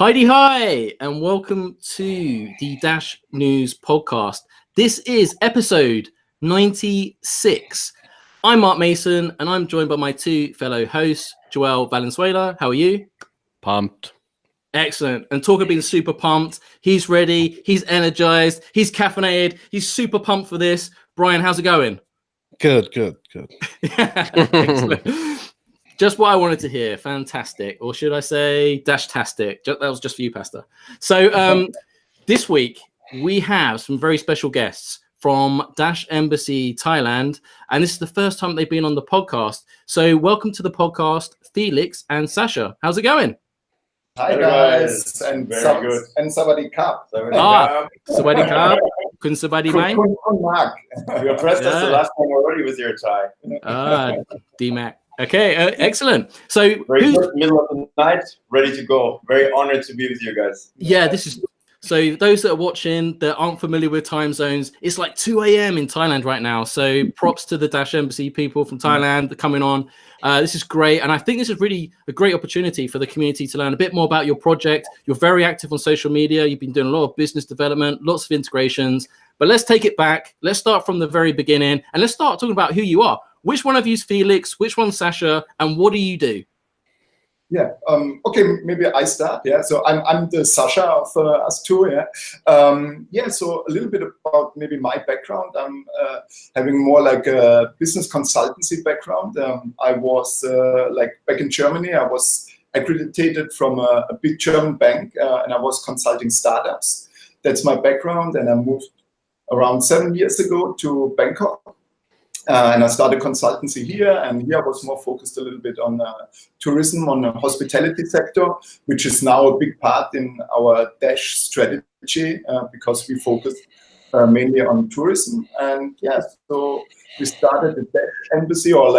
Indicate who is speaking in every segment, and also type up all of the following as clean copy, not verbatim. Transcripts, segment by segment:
Speaker 1: Heidi hi, and welcome to the Dash News podcast. This is episode 96. I'm Mark Mason, and I'm joined by my two fellow hosts, Joel Valenzuela. How are you?
Speaker 2: Pumped.
Speaker 1: Excellent. And Talker being super pumped. He's ready. He's energized. He's caffeinated. He's super pumped for this. Brian, how's it going?
Speaker 2: Good.
Speaker 1: Excellent. Just what I wanted to hear. Fantastic. Or should I say dash-tastic? That was just for you, Pastor. So this week, we have some very special guests from Dash Embassy Thailand. And this is the first time they've been on the podcast. So welcome to the podcast, Felix and Sascha. How's it going?
Speaker 3: Hi guys,
Speaker 4: and Savadi Cup.
Speaker 1: Savadi Cup. Kun Savadi Mai.
Speaker 4: Mark.
Speaker 3: You impressed us the last time already with your Thai.
Speaker 1: D-Mac. Okay, excellent. So,
Speaker 3: middle of the night, ready to go. Very honored to be with you guys.
Speaker 1: Yeah, this is. So those that are watching that aren't familiar with time zones, it's like 2 a.m. in Thailand right now. So props to the Dash Embassy people from Thailand that are coming on. This is great. And I think this is really a great opportunity for the community to learn a bit more about your project. You're very active on social media. You've been doing a lot of business development, lots of integrations. But let's take it back. Let's start from the very beginning. And let's start talking about who you are. Which one of you is Felix? Which one's Sascha? And what do you do?
Speaker 4: Yeah. Okay. Maybe I start. Yeah. So I'm the Sascha of us two. Yeah. So a little bit about maybe my background. I'm having more like a business consultancy background. I was like back in Germany. I was accredited from a big German bank, and I was consulting startups. That's my background. And I moved around 7 years ago to Bangkok. And I started consultancy here, and here I was more focused a little bit on tourism, on the hospitality sector, which is now a big part in our Dash strategy because we focus mainly on tourism. And yeah, so we started the Dash Embassy, or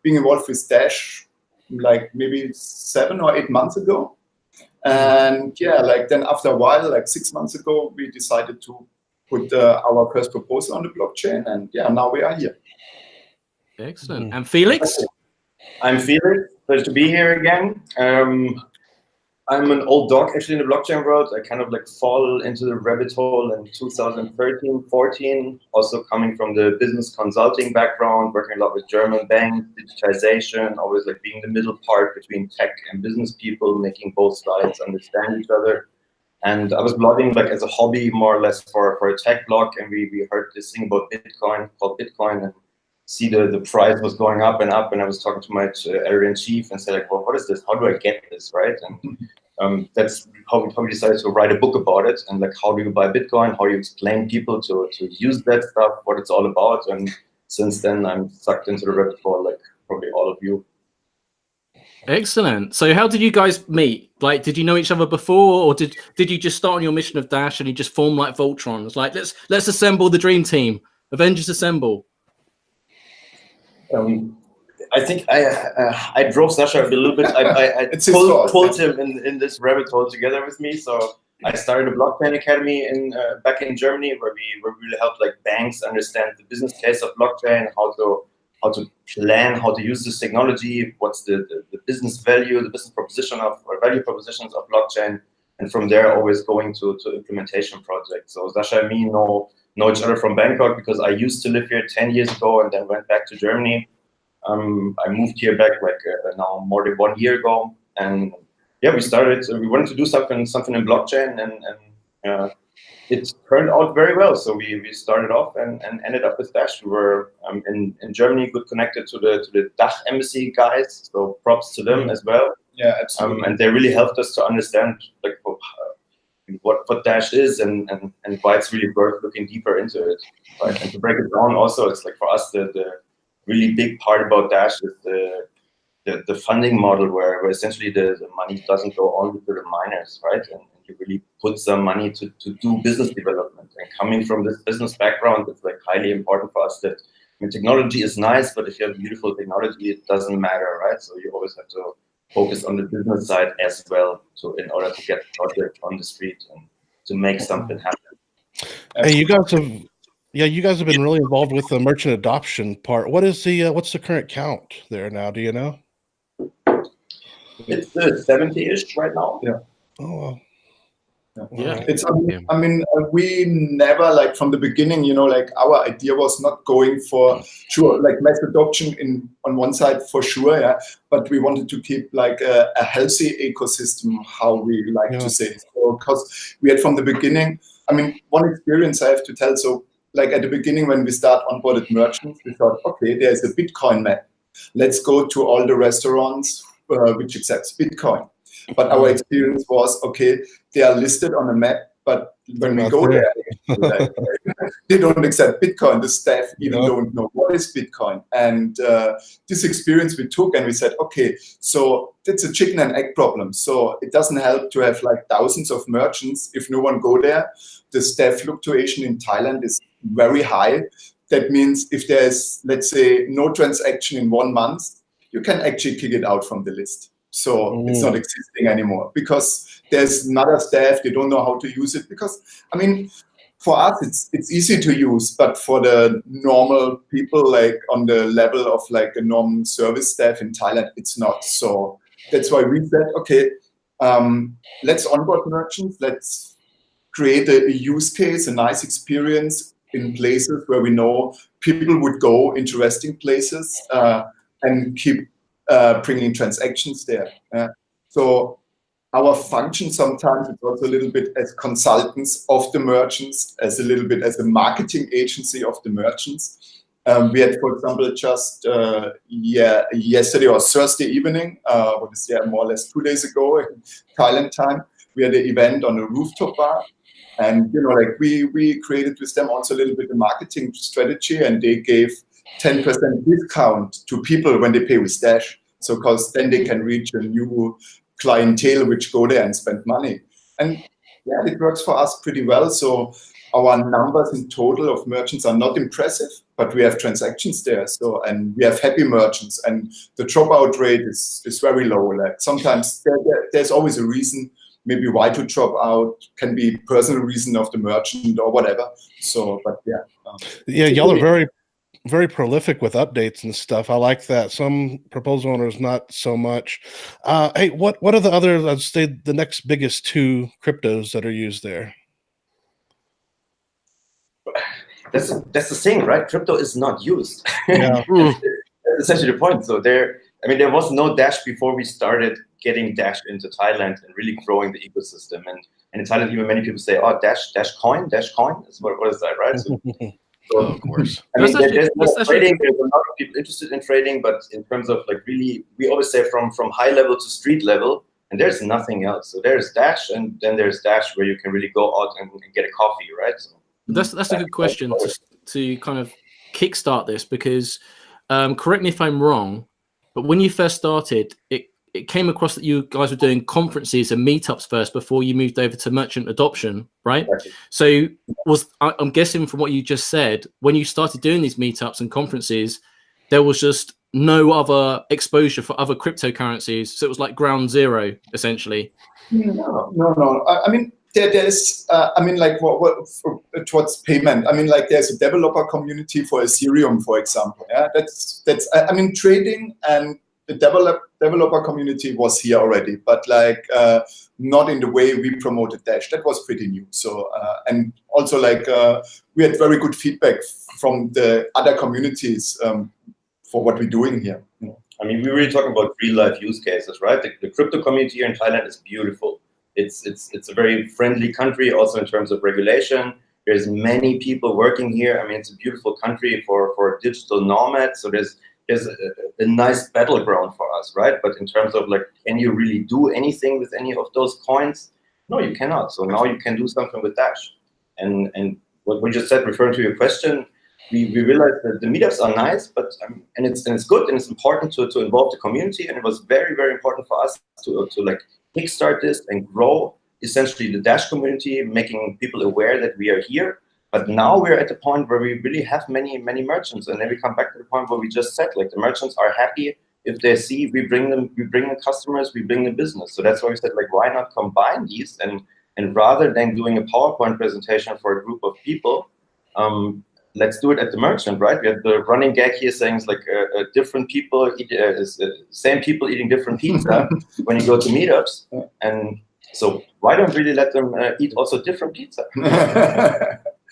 Speaker 4: being involved with Dash like maybe 7 or 8 months ago. And yeah, then after a while, like 6 months ago, we decided to put our first proposal on the blockchain, and yeah, now we are here.
Speaker 1: Excellent. And Felix?
Speaker 3: I'm Felix. Pleasure to be here again. I'm an old dog actually in the blockchain world. I kind of fall into the rabbit hole in 2013, 14. Also coming from the business consulting background, working a lot with German banks, digitization, always being the middle part between tech and business people, making both sides understand each other. And I was blogging as a hobby, more or less, for a tech blog, and we heard this thing about Bitcoin, called Bitcoin, and see the price was going up, and I was talking to my editor-in-chief and said, well, what is this? How do I get this, right? And that's how we decided to write a book about it, and how do you buy Bitcoin, how you explain people to use that stuff, what it's all about. And since then, I'm sucked into the rabbit hole, like probably all of you.
Speaker 1: Excellent. So how did you guys meet? Did you know each other before, or did you just start on your mission of Dash and you just form like Voltron? It's like, let's assemble the dream team. Avengers assemble.
Speaker 3: I think I drove Sascha a little bit. I pulled him in this rabbit hole together with me. So I started a blockchain academy back in Germany, where we really helped banks understand the business case of blockchain, how to plan, how to use this technology, what's the business value, the business proposition or value propositions of blockchain, and from there always going to implementation projects. So Sascha and me know each other from Bangkok because I used to live here 10 years ago and then went back to Germany. I moved here back now more than 1 year ago, and yeah, we wanted to do something in blockchain, and it turned out very well. So we started off and ended up with Dash. We were in Germany, good connected to the Dash Embassy guys. So props to them as well.
Speaker 4: Yeah, absolutely.
Speaker 3: And they really helped us to understand what Dash is and why it's really worth looking deeper into it. Right? And to break it down, also, it's for us the really big part about Dash is the funding model, where essentially the money doesn't go only to the miners, right? And you really put some money to do business development. And coming from this business background, it's highly important for us that technology is nice, but if you have beautiful technology, it doesn't matter, right? So you always have to focus on the business side as well, in order to get projects on the street and to make something happen.
Speaker 2: Hey, you guys have been really involved with the merchant adoption part. What's the current count there now? Do you know?
Speaker 3: It's 70-ish right now.
Speaker 4: Yeah.
Speaker 2: Oh, wow.
Speaker 1: Yeah.
Speaker 4: It's, I mean, we never, like from the beginning, you know, like our idea was not going for sure, like mass adoption on one side for sure, yeah, but we wanted to keep like a healthy ecosystem, how we like to say. So, because we had from the beginning, I mean, one experience I have to tell. So, like at the beginning when we start onboarded merchants, we thought, okay, there's a Bitcoin map. Let's go to all the restaurants which accepts Bitcoin. But our experience was, okay, they are listed on a map, but when we go there, like, they don't accept Bitcoin. The staff even don't know what is Bitcoin. And this experience we took and we said, okay, so it's a chicken and egg problem. So it doesn't help to have like thousands of merchants if no one go there. The staff fluctuation in Thailand is very high. That means if there's, let's say, no transaction in 1 month, you can actually kick it out from the list. So it's not existing anymore because there's another staff, they don't know how to use it. Because, I mean, for us, it's easy to use, but for the normal people, like on the level of like a normal service staff in Thailand, it's not. So that's why we said, okay, let's onboard merchants, let's create a use case, a nice experience in places where we know people would go, interesting places, and keep bringing transactions there. So our function sometimes is also a little bit as consultants of the merchants, as a little bit as a marketing agency of the merchants. We had, for example, just yesterday or Thursday evening, what is more or less 2 days ago in Thailand time, we had an event on a rooftop bar. And, you know, like we created with them also a little bit of marketing strategy, and they gave 10% discount to people when they pay with Dash. So, because then they can reach a new clientele which go there and spend money. And yeah, it works for us pretty well. So our numbers in total of merchants are not impressive, but we have transactions there. So, and we have happy merchants, and the dropout rate is very low. Like sometimes there's always a reason maybe why to drop out, can be personal reason of the merchant or whatever. So, but yeah.
Speaker 2: Yeah, y'all are very, very prolific with updates and stuff. I like that. Some proposal owners, not so much. Hey, what are the other, I'd say, the next biggest 2 cryptos that are used there?
Speaker 3: That's the thing, right? Crypto is not used.
Speaker 2: Yeah.
Speaker 3: That's essentially the point. So there was no Dash before we started getting Dash into Thailand and really growing the ecosystem. And in Thailand, even many people say, "Oh, Dash coin." What is that, right? So,
Speaker 2: of course.
Speaker 3: I mean, there's no trading. There's a lot of people interested in trading, but in terms of like really, we always say from high level to street level, and there's nothing else. So there's Dash, and then there's Dash where you can really go out and get a coffee, right? So
Speaker 1: that's a good question to kind of kickstart this, because correct me if I'm wrong, but when you first started, it came across that you guys were doing conferences and meetups first before you moved over to merchant adoption, right?
Speaker 3: Exactly.
Speaker 1: So I'm guessing from what you just said, when you started doing these meetups and conferences, there was just no other exposure for other cryptocurrencies. So it was like ground zero, essentially.
Speaker 4: No. I mean, there's, I mean, like what towards payment. I mean, like there's a developer community for Ethereum, for example. Yeah, that's. I mean, trading and the developer community was here already, but like not in the way we promoted Dash. That was pretty new. So and also like we had very good feedback from the other communities for what we're doing here.
Speaker 3: I mean, we're really talking about real life use cases, right? The crypto community here in Thailand is beautiful. It's a very friendly country, also in terms of regulation. There's many people working here. I mean, it's a beautiful country for digital nomads. So there's a nice battleground for us, right? But in terms of like, can you really do anything with any of those coins? No, you cannot. So now you can do something with Dash. And what we just said, referring to your question, we realized that the meetups are nice, but and it's good and it's important to involve the community. And it was very, very important for us to like kickstart this and grow essentially the Dash community, making people aware that we are here. But now we're at the point where we really have many merchants, and then we come back to the point where we just said, like, the merchants are happy if they see we bring them customers, we bring them business. So that's why we said, like, why not combine these, and rather than doing a PowerPoint presentation for a group of people, let's do it at the merchant, right? We have the running gag here saying it's like different people eat, same people eating different pizza when you go to meetups, and so why don't really let them eat also different pizza?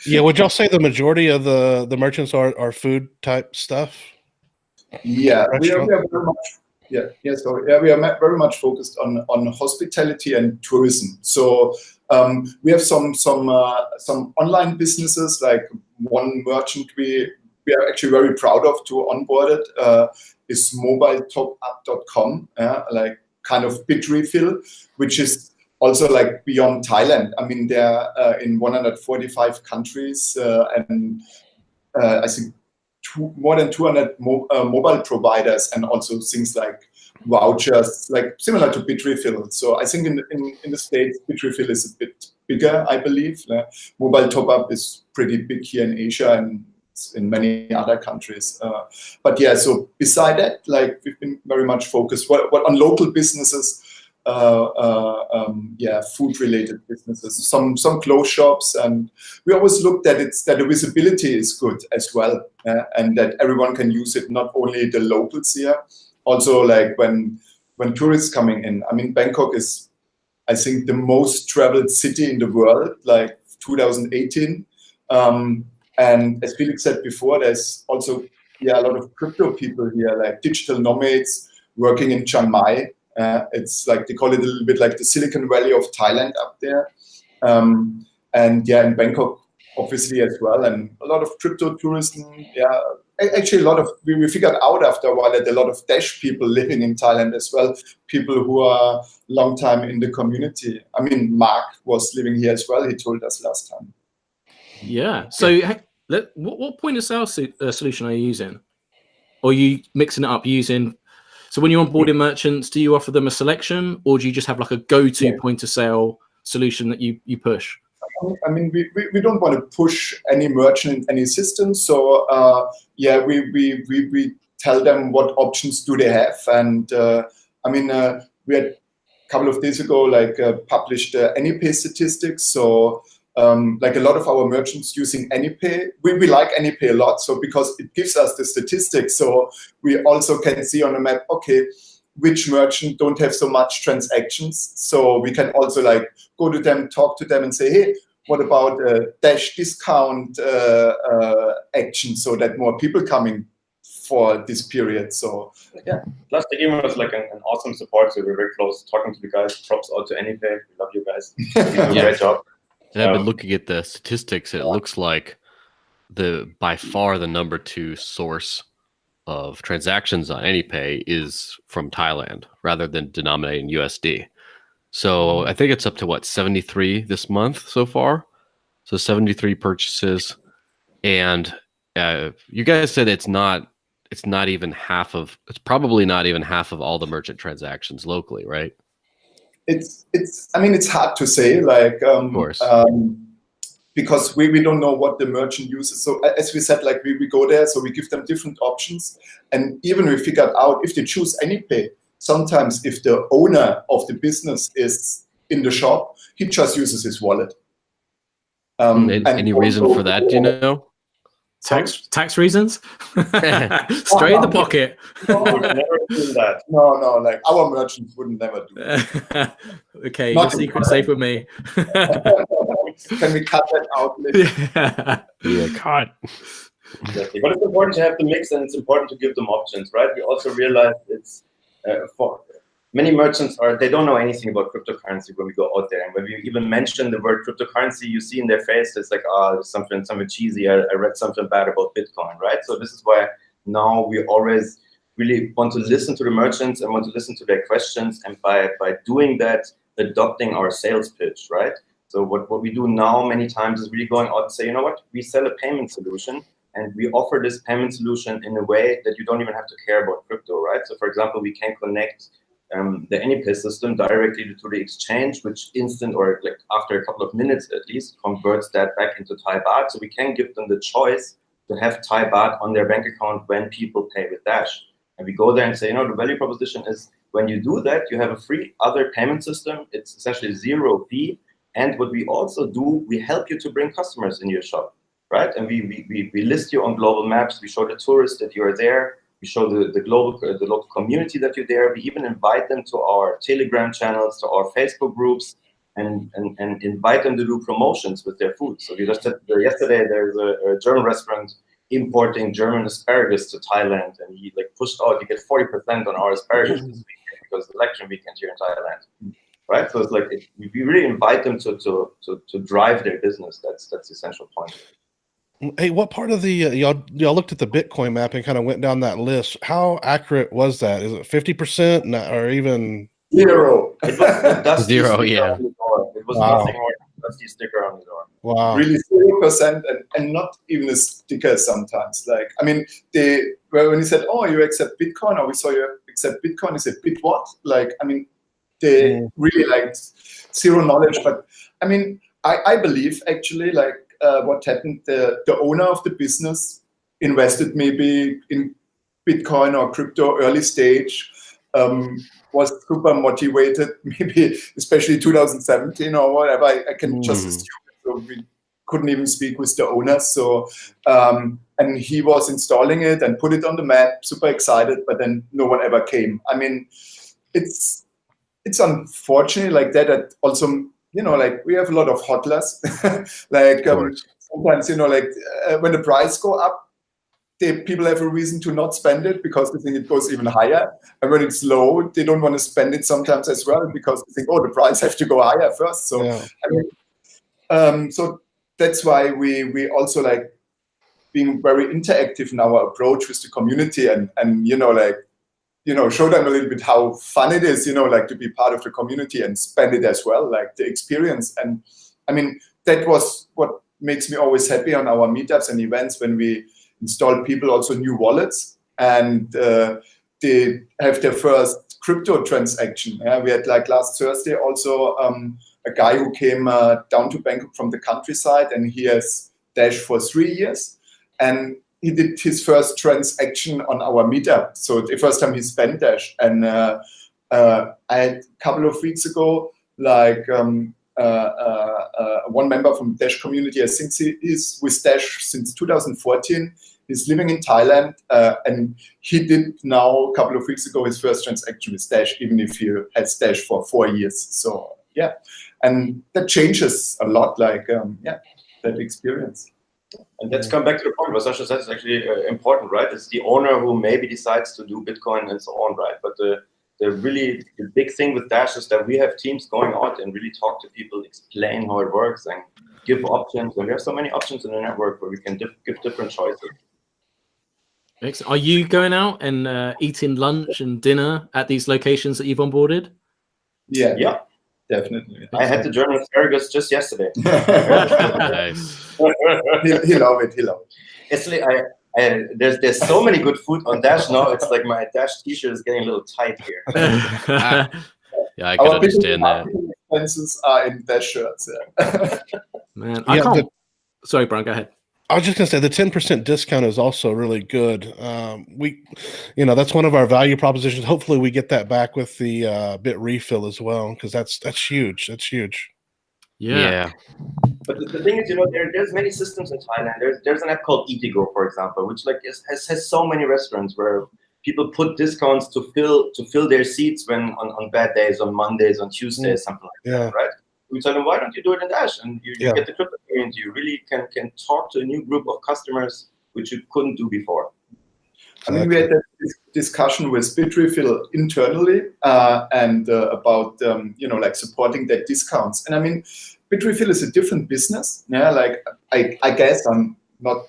Speaker 2: Yeah, would y'all say the majority of the merchants are food type stuff?
Speaker 4: Yeah, we are very much. We are very much focused on hospitality and tourism. So we have some online businesses, like one merchant we are actually very proud of to onboard it is mobiletop-up.com, like kind of bit refill, which is also like beyond Thailand. I mean, they're in 145 countries and I think more than 200 mobile providers, and also things like vouchers, like similar to Bitrefill. So I think in the States, Bitrefill is a bit bigger, I believe. Mobile top-up is pretty big here in Asia and in many other countries. But yeah, so beside that, like we've been very much focused on local businesses, food-related businesses, some clothes shops, and we always looked at it that the visibility is good as well, and that everyone can use it, not only the locals here, also like when tourists coming in. I mean, Bangkok is, I think, the most traveled city in the world, like 2018. And as Felix said before, there's also a lot of crypto people here, like digital nomads working in Chiang Mai. It's like they call it a little bit like the Silicon Valley of Thailand up there, and yeah, in Bangkok obviously as well, and a lot of crypto tourism. Yeah, actually a lot of we figured out after a while that a lot of Dash people living in Thailand as well, people who are long time in the community. I mean, Mark was living here as well. He told us last time.
Speaker 1: Yeah. So what point of sale solution are you using? Or are you mixing it up using? So when you're onboarding merchants, do you offer them a selection, or do you just have like a go-to point of sale solution that you push?
Speaker 4: I mean, we don't want to push any merchant in any system. So we tell them what options do they have. And I mean, we had a couple of days ago, like published AnyPay statistics. So like a lot of our merchants using AnyPay, we like AnyPay a lot. So because it gives us the statistics, so we also can see on the map, okay, which merchant don't have so much transactions. So we can also like go to them, talk to them and say, hey, what about a Dash discount action so that more people coming for this period. So yeah.
Speaker 3: Plus the email was like an awesome support. So we're very close talking to the guys. Props out to AnyPay. We love you guys. You do a great job.
Speaker 5: And I've been looking at the statistics. It looks like by far the number 2 source of transactions on AnyPay is from Thailand rather than denominated in USD. So I think it's up to what, 73 this month so far. So 73 purchases, and you guys said it's probably not even half of all the merchant transactions locally, right?
Speaker 4: I mean, it's hard to say, like,
Speaker 5: of course.
Speaker 4: Because we don't know what the merchant uses. So as we said, like we go there, so we give them different options. And even we figured out if they choose AnyPay, sometimes if the owner of the business is in the shop, he just uses his wallet.
Speaker 1: Any
Speaker 5: reason for that, do you know?
Speaker 1: Tax reasons? Straight in the pocket.
Speaker 3: No, we would never do that.
Speaker 4: No, like our merchants would never do that.
Speaker 1: Okay, your secret's safe with me.
Speaker 4: Can we cut that out?
Speaker 5: Yeah, cut.
Speaker 3: Exactly. But it's important to have the mix, and it's important to give them options, right? We also realize it's for many merchants they don't know anything about cryptocurrency when we go out there. And when we even mention the word cryptocurrency, you see in their face, it's like, there's something cheesy. I read something bad about Bitcoin, right? So this is why now we always really want to listen to the merchants and want to listen to their questions. And by doing that, adopting our sales pitch, right? So what we do now many times is really going out and say, you know what, we sell a payment solution, and we offer this payment solution in a way that you don't even have to care about crypto, right? So for example, we can connect the AnyPay system directly to the exchange, which instant or like after a couple of minutes at least converts that back into Thai baht. So we can give them the choice to have Thai baht on their bank account when people pay with Dash. And we go there and say, you know, the value proposition is when you do that, you have a free other payment system. It's essentially 0 fee. And what we also do, we help you to bring customers in your shop, right? And we list you on global maps. We show the tourists that you are there. We show the local community that you're there. We even invite them to our Telegram channels, to our Facebook groups, and invite them to do promotions with their food. So we just said yesterday there's a German restaurant importing German asparagus to Thailand, and he like pushed out, you get 40% on our asparagus this weekend because the election weekend here in Thailand, right? So it's like we really invite them to drive their business. That's the essential point.
Speaker 2: Hey, what part of the y'all looked at the Bitcoin map and kind of went down that list? How accurate was that? Is it 50% or even
Speaker 4: 0?
Speaker 3: It was
Speaker 5: 0, yeah.
Speaker 3: It was nothing more than a dusty sticker on the door.
Speaker 2: Wow.
Speaker 4: Really 0% and not even a sticker sometimes. Like, I mean, when you said, oh, you accept Bitcoin, or we saw you accept Bitcoin, you said, Bit what? Like, I mean, they really like zero knowledge. But I mean, I believe actually like what happened, the owner of the business invested maybe in Bitcoin or crypto early stage, was super motivated, maybe especially 2017 or whatever. I can just assume. So we couldn't even speak with the owner. So and he was installing it and put it on the map, super excited, but then no one ever came. I mean, it's unfortunate like that. That also, you know, like we have a lot of hodlers. Like sometimes, you know, like when the price go up, people have a reason to not spend it because they think it goes even higher. And when it's low, they don't want to spend it sometimes as well because they think, oh, the price have to go higher first. So, yeah. I mean, so that's why we also like being very interactive in our approach with the community and you know, like, you know, show them a little bit how fun it is, you know, like to be part of the community and spend it as well, like the experience. And I mean, that was what makes me always happy on our meetups and events when we install people also new wallets and they have their first crypto transaction. Yeah, we had like last Thursday also a guy who came down to Bangkok from the countryside and he has Dash for 3 years and he did his first transaction on our meetup. So the first time he spent Dash. And I had a couple of weeks ago, like one member from Dash community, I think he is with Dash since 2014. He's living in Thailand, and he did now a couple of weeks ago his first transaction with Dash, even if he has Dash for 4 years. So yeah, and that changes a lot. Like that experience.
Speaker 3: And let's come back to the point what Sascha said is actually important, right? It's the owner who maybe decides to do Bitcoin and so on, right? But the big thing with Dash is that we have teams going out and really talk to people, explain how it works, and give options. And we have so many options in the network where we can give different choices.
Speaker 1: Excellent. Are you going out and eating lunch and dinner at these locations that you've onboarded?
Speaker 4: Yeah, definitely.
Speaker 3: I had the German asparagus just yesterday.
Speaker 5: Nice.
Speaker 4: he love it. He love it.
Speaker 3: It's like there's so many good food on Dash now. It's like my Dash T-shirt is getting a little tight here.
Speaker 5: Yeah, I can understand that.
Speaker 4: Expenses are in Dash shirts. Yeah.
Speaker 1: Man, I can't. Sorry, Brian, go ahead.
Speaker 2: I was just gonna say the 10% discount is also really good. That's one of our value propositions. Hopefully, we get that back with the bit refill as well, because that's huge. That's huge.
Speaker 1: Yeah.
Speaker 3: But the thing is, there's many systems in Thailand. There's an app called Eatigo, for example, which like has so many restaurants where people put discounts to fill their seats when on bad days, on Mondays, on Tuesdays, something like that, right? We tell them, why don't you do it in Dash? And you get the crypto community. You really can talk to a new group of customers, which you couldn't do before.
Speaker 4: I mean, we had that discussion with Bitrefill internally and about, like supporting their discounts. And I mean, Bitrefill is a different business. Yeah, like I guess I'm not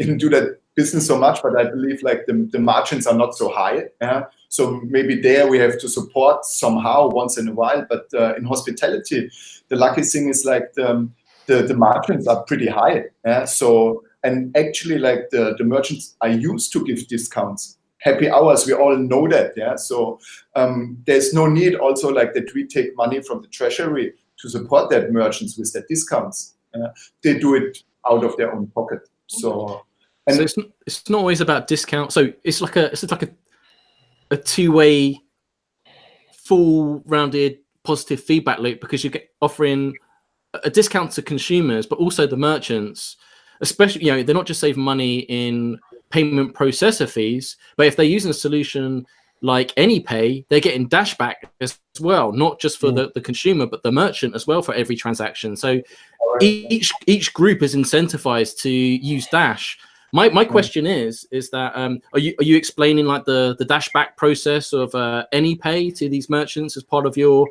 Speaker 4: into that business so much, but I believe like the margins are not so high. Yeah. So maybe there we have to support somehow once in a while. But in hospitality, the lucky thing is like the margins are pretty high. Yeah. So and actually like the merchants are used to give discounts. Happy hours, we all know that. Yeah. So there's no need also like that we take money from the treasury to support that merchants with their discounts. They do it out of their own pocket. So.
Speaker 1: And so it's not always about discount. So it's like a two-way, full-rounded positive feedback loop, because you get offering a discount to consumers, but also the merchants especially, you know, they're not just saving money in payment processor fees, but if they're using a solution like AnyPay, they're getting dashback as well, not just for the consumer, but the merchant as well for every transaction. So each group is incentivized to use Dash. My question is that are you explaining like the dashback process of AnyPay to these merchants as part of your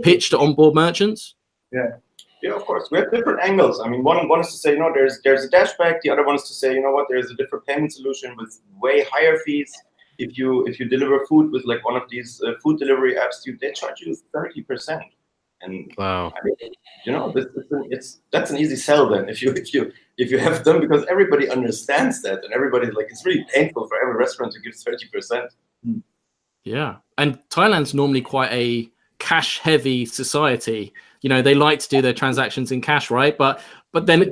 Speaker 1: pitch to onboard merchants?
Speaker 3: Yeah, of course. We have different angles. I mean, one is to say, there's a dashback. The other one is to say, there's a different payment solution with way higher fees. If you deliver food with like one of these food delivery apps, they charge you 30%. And
Speaker 5: wow,
Speaker 3: I mean, that's an easy sell then if you have them, because everybody understands that, and everybody's like, it's really painful for every restaurant to give 30%.
Speaker 1: Yeah, and Thailand's normally quite a cash-heavy society. You know, they like to do their transactions in cash, right? But then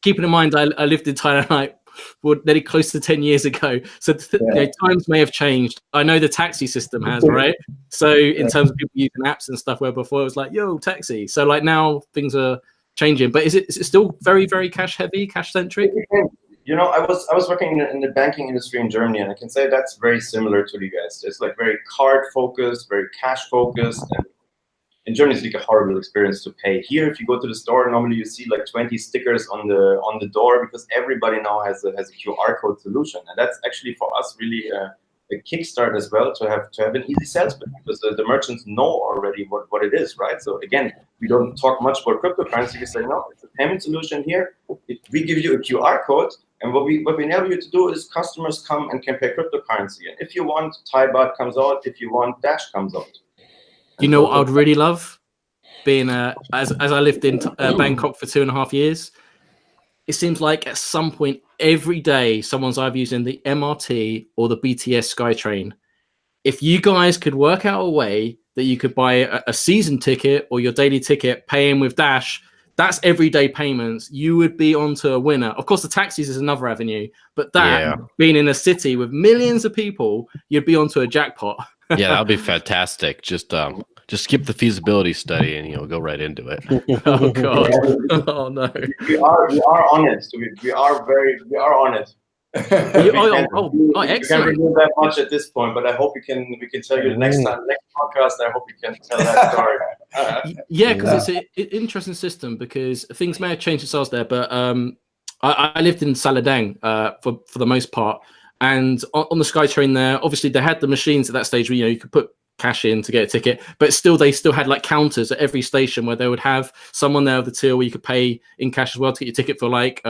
Speaker 1: keeping in mind, I lived in Thailand like nearly close to 10 years ago. So times may have changed. I know the taxi system has, right? So in terms of people using apps and stuff, where before it was like, yo, taxi. So like now things are changing. But is it still very, very cash-heavy, cash-centric?
Speaker 3: I was working in the banking industry in Germany, and I can say that's very similar to the US. It's like very card focused, very cash focused, and in Germany it's like a horrible experience to pay. Here, if you go to the store, normally you see like 20 stickers on the door, because everybody now has a QR code solution, and that's actually for us really a kickstart as well, to have an easy sales pitch, because the merchants know already what it is, right? So again, we don't talk much about cryptocurrency. We say, no, it's a payment solution here. We give you a QR code. And what we enable you to do is customers come and can pay cryptocurrency. And if you want, Thai baht comes out. If you want, Dash comes out.
Speaker 1: You know what I'd really love? Being as I lived in Bangkok for 2.5 years, it seems like at some point every day someone's either using the MRT or the BTS SkyTrain. If you guys could work out a way that you could buy a season ticket or your daily ticket, paying with Dash, that's everyday payments, you would be onto a winner. Of course, the taxis is another avenue, but being in a city with millions of people, you'd be onto a jackpot.
Speaker 5: Yeah, that would be fantastic. Just skip the feasibility study and go right into it.
Speaker 1: Oh god! Oh no!
Speaker 3: We are on it. We are on it.
Speaker 1: Excellent.
Speaker 3: We can't reveal that much at this point, but I hope we can tell you next podcast. I hope we can tell that story.
Speaker 1: Yeah, because it's an interesting system, because things may have changed themselves there, but I lived in Saladang for the most part, and on the SkyTrain there, obviously they had the machines at that stage where you could put cash in to get a ticket, but they still had like counters at every station where they would have someone there with the till where you could pay in cash as well to get your ticket, for like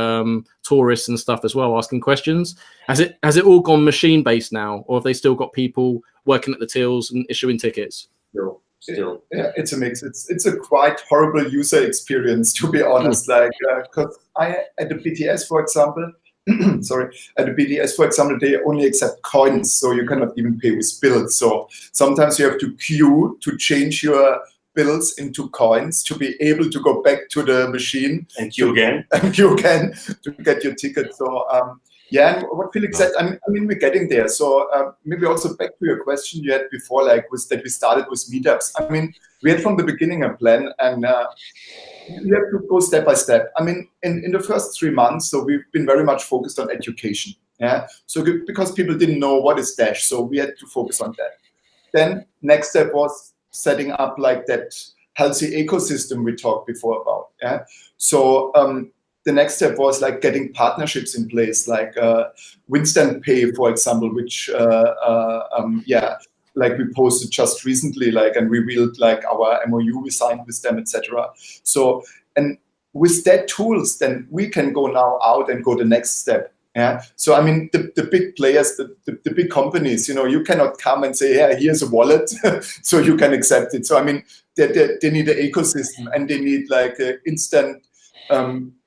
Speaker 1: tourists and stuff as well, asking questions. Has it all gone machine based now, or have they still got people working at the tills and issuing tickets?
Speaker 3: Still.
Speaker 4: Yeah, it's a mix. It's a quite horrible user experience, to be honest. Like, because at the BTS, for example, they only accept coins, so you cannot even pay with bills. So sometimes you have to queue to change your bills into coins to be able to go back to the machine
Speaker 3: and queue again
Speaker 4: to get your ticket. So and what Felix said, I mean, we're getting there. So maybe also back to your question you had before, like was that we started with meetups. I mean, we had from the beginning a plan, and you have to go step by step. I mean, in the first 3 months, so we've been very much focused on education. Yeah. So because people didn't know what is Dash, so we had to focus on that. Then next step was setting up like that healthy ecosystem we talked before about. Yeah. So the next step was like getting partnerships in place, like Winston Pay, for example, which like we posted just recently, like, and revealed like our MOU we signed with them, etc. So, and with that tools, then we can go now out and go the next step. Yeah. So I mean, the big players, the big companies, you cannot come and say, yeah, here's a wallet, so you can accept it. So I mean, they need an ecosystem, and they need like an instant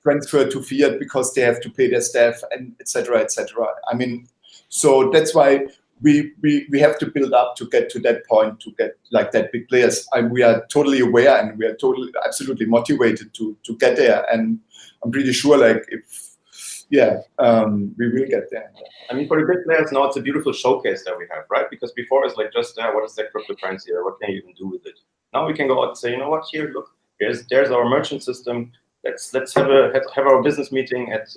Speaker 4: transfer to fiat, because they have to pay their staff, and etc. etc. I mean, so that's why we have to build up to get to that point, to get like that big players. And we are totally aware, and we are absolutely motivated to get there. And I'm pretty sure, like, we will get there.
Speaker 3: I mean, for the big players now, it's a beautiful showcase that we have, right? Because before it's like just, what is that cryptocurrency, or what can you even do with it? Now we can go out and say, you know what, here, look, there's our merchant system. let's have our business meeting at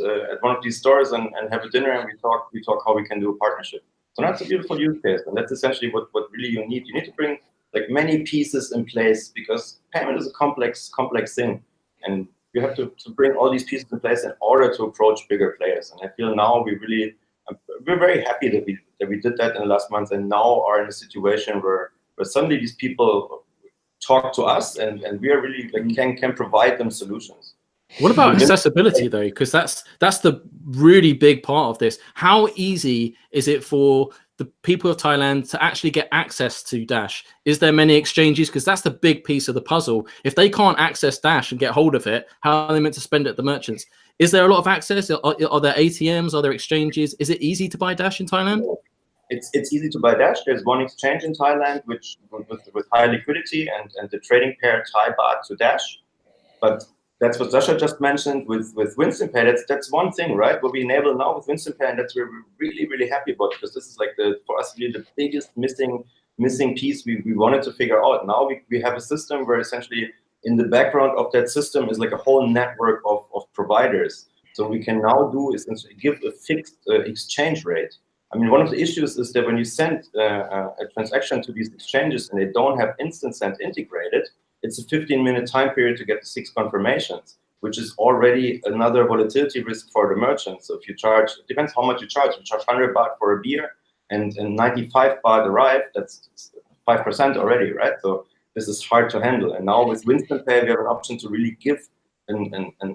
Speaker 3: one of these stores and have a dinner, and we talk how we can do a partnership. So that's a beautiful use case, and that's essentially what really you need. You need to bring like many pieces in place, because payment is a complex thing, and you have to bring all these pieces in place in order to approach bigger players. And I feel now we're very happy that we did that in the last month, and now are in a situation where suddenly these people talk to us, and we are really like, can provide them solutions.
Speaker 1: What about accessibility though? Because that's the really big part of this. How easy is it for the people of Thailand to actually get access to Dash? Is there many exchanges? Because that's the big piece of the puzzle. If they can't access Dash and get hold of it, how are they meant to spend it at the merchants? Is there a lot of access? Are there ATMs? Are there exchanges? Is it easy to buy Dash in Thailand?
Speaker 3: It's easy to buy Dash. There's one exchange in Thailand which with high liquidity and the trading pair Thai baht to Dash. But that's what Sascha just mentioned with Winston Pay. That's one thing, right? What we enable now with Winston Pay, and that's what we're really, really happy about, because this is like for us really the biggest missing piece we wanted to figure out. Now we have a system where essentially in the background of that system is like a whole network of providers. So we can now do essentially give a fixed exchange rate. I mean, one of the issues is that when you send a transaction to these exchanges and they don't have instant send integrated, it's a 15-minute time period to get the 6 confirmations, which is already another volatility risk for the merchant. So if you charge, it depends how much you charge. If you charge 100 baht for a beer and 95 baht arrive, that's 5% already, right? So this is hard to handle. And now with Winston Pay, we have an option to really give and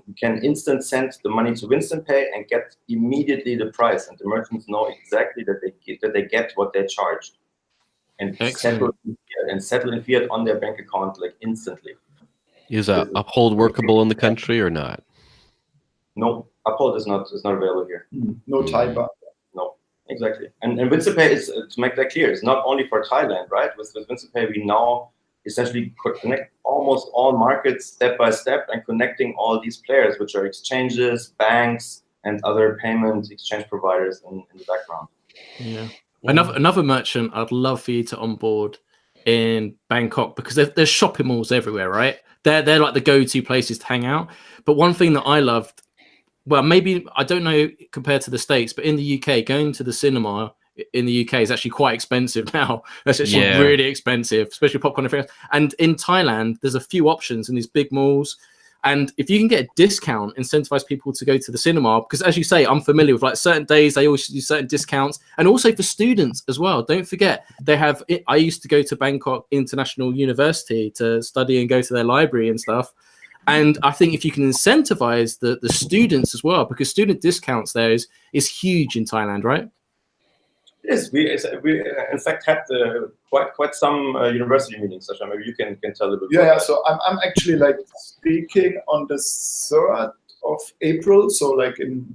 Speaker 3: we can instant send the money to Winston Pay and get immediately the price. And the merchants know exactly that they get what they charged. And settle in fiat on their bank account like instantly.
Speaker 5: Is Uphold workable in the country or not?
Speaker 3: No, Uphold is not available here.
Speaker 4: No Thai baht.
Speaker 3: No, exactly. And Winston Pay is, to make that clear, is not only for Thailand, right? With Winston Pay, we now essentially connect almost all markets step by step, and connecting all these players, which are exchanges, banks, and other payment exchange providers in the background.
Speaker 1: Yeah. Another merchant I'd love for you to onboard in Bangkok, because there's shopping malls everywhere, right? They're like the go-to places to hang out. But one thing that I loved, well, maybe I don't know compared to the States, but in the UK, going to the cinema in the UK is actually quite expensive now. That's actually really expensive, especially popcorn and things. And in Thailand, there's a few options in these big malls. And if you can get a discount, incentivize people to go to the cinema, because as you say, I'm familiar with like certain days, they always do certain discounts. And also for students as well. Don't forget, they have, I used to go to Bangkok International University to study and go to their library and stuff. And I think if you can incentivize the students as well, because student discounts there is huge in Thailand, right?
Speaker 3: Yes, we in fact had quite some university meetings, Sascha. Maybe you can tell a little bit.
Speaker 4: Yeah. So I'm actually like speaking on the 3rd of April. So like in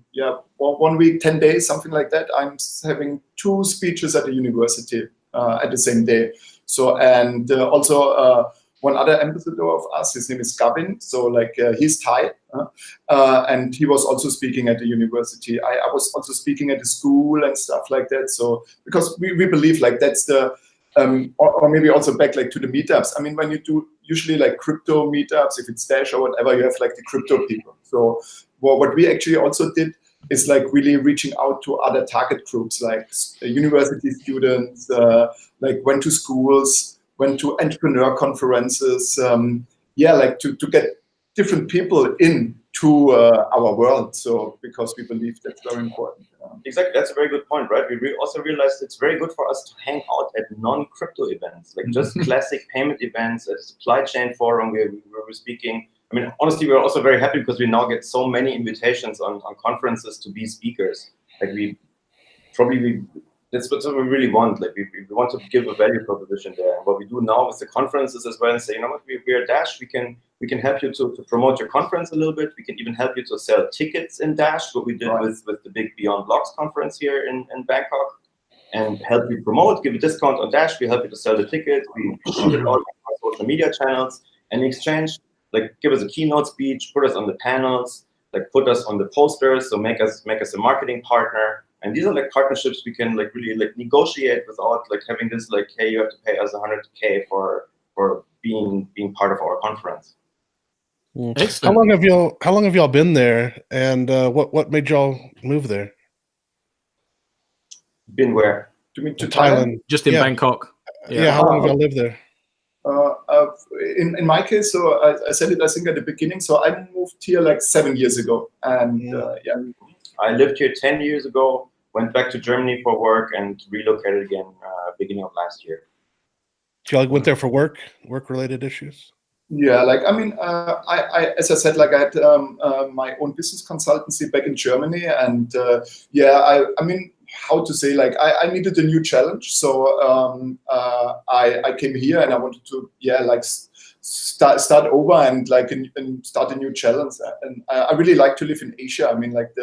Speaker 4: 1 week, 10 days, something like that. I'm having 2 speeches at the university at the same day. So and also one other ambassador of us, his name is Gavin. So like he's Thai, and he was also speaking at the university. I was also speaking at the school and stuff like that. So because we believe like that's the or maybe also back like to the meetups. I mean, when you do usually like crypto meetups, if it's Dash or whatever, you have like the crypto people. So what we actually also did is like really reaching out to other target groups, like university students, like went to schools, went to entrepreneur conferences, like to get different people into our world. So because we believe that's very important.
Speaker 3: Exactly, that's a very good point, right? We also realized it's very good for us to hang out at non-crypto events, like just classic payment events, at a supply chain forum where we were speaking. I mean, honestly, we're also very happy because we now get so many invitations on conferences to be speakers. Like that's what we really want. Like we want to give a value proposition there. And what we do now with the conferences as well, and say, you know what, we're Dash. We can help you to promote your conference a little bit. We can even help you to sell tickets in Dash. What we did with the big Beyond Blocks conference here in Bangkok, and help you promote, give a discount on Dash. We help you to sell the tickets. We shoot it out on our social media channels, and in exchange, like give us a keynote speech, put us on the panels, like put us on the posters. So make us a marketing partner. And these are like partnerships we can like really like negotiate without like having this like, hey, you have to pay us 100K for being part of our conference.
Speaker 2: How
Speaker 1: Excellent.
Speaker 2: How long have y'all been there, and what made y'all move there?
Speaker 3: Been where?
Speaker 4: To me, to
Speaker 2: Thailand.
Speaker 1: Just in Bangkok.
Speaker 2: Yeah. How long have y'all lived there?
Speaker 4: In my case, so I said it, I think, at the beginning. So I moved here like 7 years ago, and
Speaker 3: I lived here 10 years ago. Went back to Germany for work and relocated again beginning of last year.
Speaker 2: Y'all went there for work-related issues?
Speaker 4: Yeah, like I mean, I as I said, like I had my own business consultancy back in Germany, and I mean, how to say, like I needed a new challenge, so I came here and I wanted to like start over and like and start a new challenge, and I really like to live in Asia. I mean, like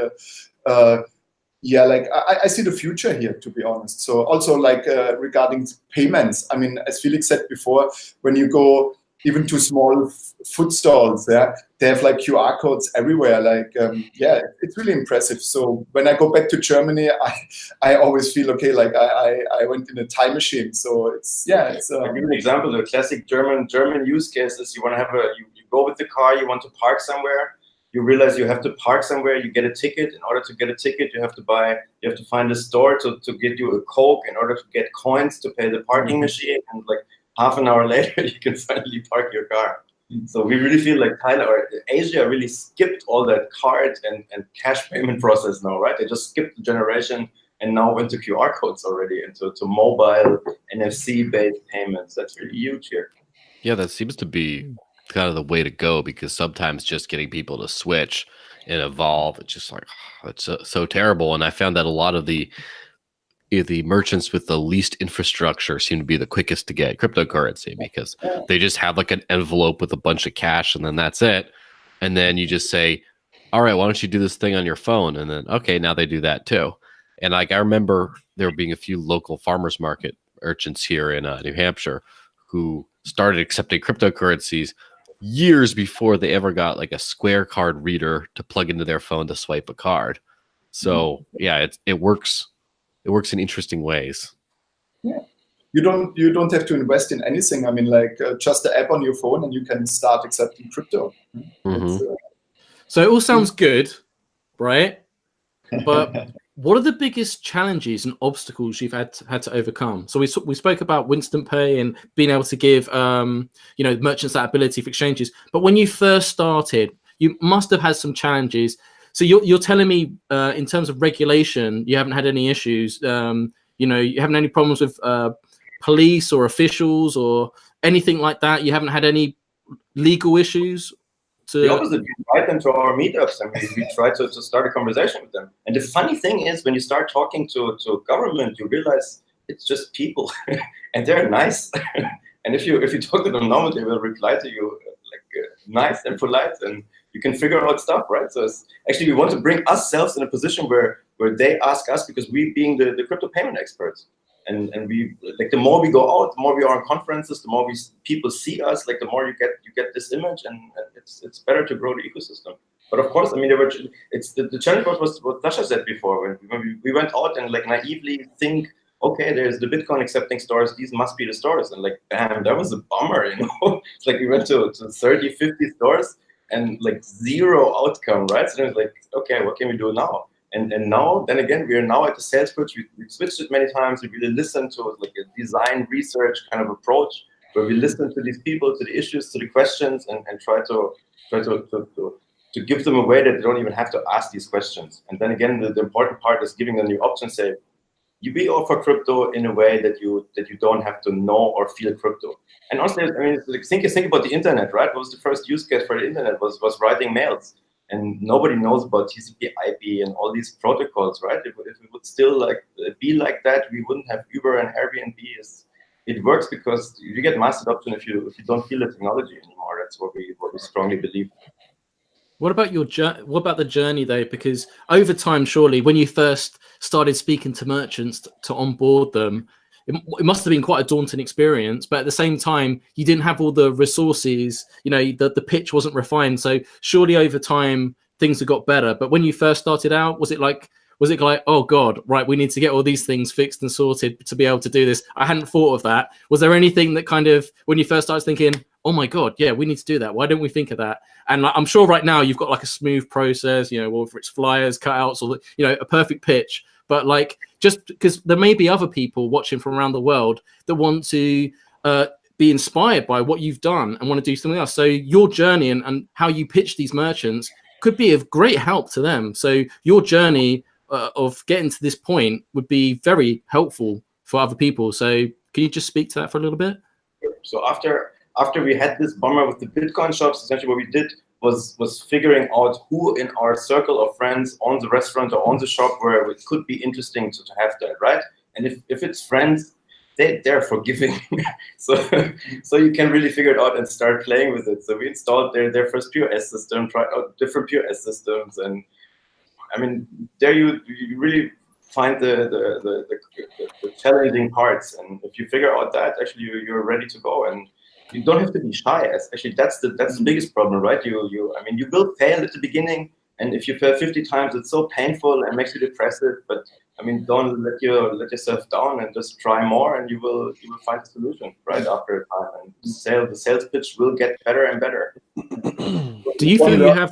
Speaker 4: like I see the future here, to be honest. So also like regarding payments, I mean, as Felix said before, when you go even to small food stalls, they have like QR codes everywhere. Like, it's really impressive. So when I go back to Germany, I always feel okay. Like I went in a time machine. So it's.
Speaker 3: I'll give you an example. The classic German use case is you want to have you go with the car, you want to park somewhere. You realize you have to park somewhere, you get a ticket. In order to get a ticket, you have to find a store to get you a Coke in order to get coins to pay the parking machine. And like half an hour later, you can finally park your car. So we really feel like Thailand or Asia really skipped all that card and cash payment process now, right? They just skipped the generation and now went to QR codes already and to mobile NFC-based payments. That's really huge here.
Speaker 5: Yeah, that seems to be kind of the way to go, because sometimes just getting people to switch and evolve, it's just like, it's so terrible. And I found that a lot of the merchants with the least infrastructure seem to be the quickest to get cryptocurrency, because they just have like an envelope with a bunch of cash and then that's it. And then you just say, all right, why don't you do this thing on your phone? And then, okay, now they do that too. And like, I remember there being a few local farmers market merchants here in New Hampshire who started accepting cryptocurrencies years before they ever got like a Square card reader to plug into their phone to swipe a card. So yeah, it works. It works in interesting ways.
Speaker 4: Yeah, you don't have to invest in anything. I mean, like just the app on your phone, and you can start accepting crypto.
Speaker 1: So it all sounds good, right? But what are the biggest challenges and obstacles you've had to overcome? So we spoke about Winston Pay and being able to give merchants that ability for exchanges. But when you first started, you must have had some challenges. So you're telling me in terms of regulation, you haven't had any issues. You haven't any problems with police or officials or anything like that. You haven't had any legal issues.
Speaker 3: The opposite. We invite them to our meetups and we try to start a conversation with them. And the funny thing is, when you start talking to government, you realize it's just people and they're nice. And if you talk to them normally, they will reply to you like nice and polite, and you can figure out stuff, right? So it's, actually, we want to bring ourselves in a position where they ask us, because we being the crypto payment experts. And we like, the more we go out, the more we are on conferences, the more people see us, like the more you get this image, and it's better to grow the ecosystem. But of course, I mean, the challenge was what Sascha said before, when we went out and like naively think, okay, there's the Bitcoin accepting stores, these must be the stores, and like, bam, that was a bummer, It's like we went to 30, 50 stores and like zero outcome, right? So then it's like, okay, what can we do now? And now, then again, we are now at the sales pitch. We've switched it many times. We really listen to like a design research kind of approach, where we listen to these people, to the issues, to the questions, and try to give them a way that they don't even have to ask these questions. And then again, the important part is giving them the option. Say, we offer crypto in a way that you don't have to know or feel crypto. And honestly, I mean, think about the internet, right? What was the first use case for the internet? Was writing mails. And nobody knows about TCP/IP and all these protocols, right? If it would still be like that, we wouldn't have Uber and Airbnb. It works because you get mass adoption if you don't feel the technology anymore. That's what we strongly believe.
Speaker 1: What about the journey though? Because over time, surely, when you first started speaking to merchants to onboard them, it must have been quite a daunting experience, but at the same time, you didn't have all the resources, the pitch wasn't refined. So surely over time, things have got better. But when you first started out, was it like, oh God, right, we need to get all these things fixed and sorted to be able to do this? I hadn't thought of that. Was there anything that kind of, when you first started thinking, oh my God, yeah, we need to do that. Why don't we think of that? And like, I'm sure right now you've got like a smooth process, you know, whether it's flyers, cutouts, or, you know, a perfect pitch. But like, just because there may be other people watching from around the world that want to be inspired by what you've done and want to do something else. So your journey and how you pitch these merchants could be of great help to them. So your journey of getting to this point would be very helpful for other people. So can you just speak to that for a little bit?
Speaker 3: So after we had this bummer with the Bitcoin shops, essentially what we did was figuring out who in our circle of friends owns the restaurant or owns the shop where it could be interesting to have that, right? And if it's friends, they're forgiving. so you can really figure it out and start playing with it. So we installed their first POS system, tried out different POS systems, and I mean, there you really find the challenging parts. And if you figure out that, actually you're ready to go, and you don't have to be shy. Actually, that's the biggest problem, right? I mean, you will fail at the beginning, and if you fail 50 times, it's so painful and makes you depressive. But I mean, don't let yourself down and just try more, and you will find a solution right after a time. And the sales pitch will get better and better.
Speaker 1: Do you feel you have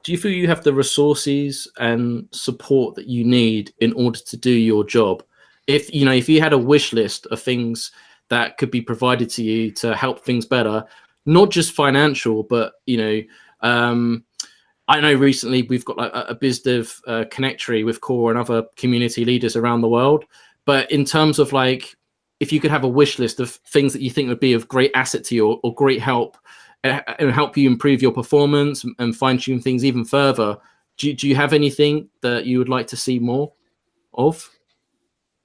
Speaker 1: do you feel you have the resources and support that you need in order to do your job? If you had a wish list of things that could be provided to you to help things better, not just financial, but I know recently we've got like a BizDev connectory with Core and other community leaders around the world. But in terms of like, if you could have a wish list of things that you think would be of great asset to you or great help and help you improve your performance and fine tune things even further, do you have anything that you would like to see more of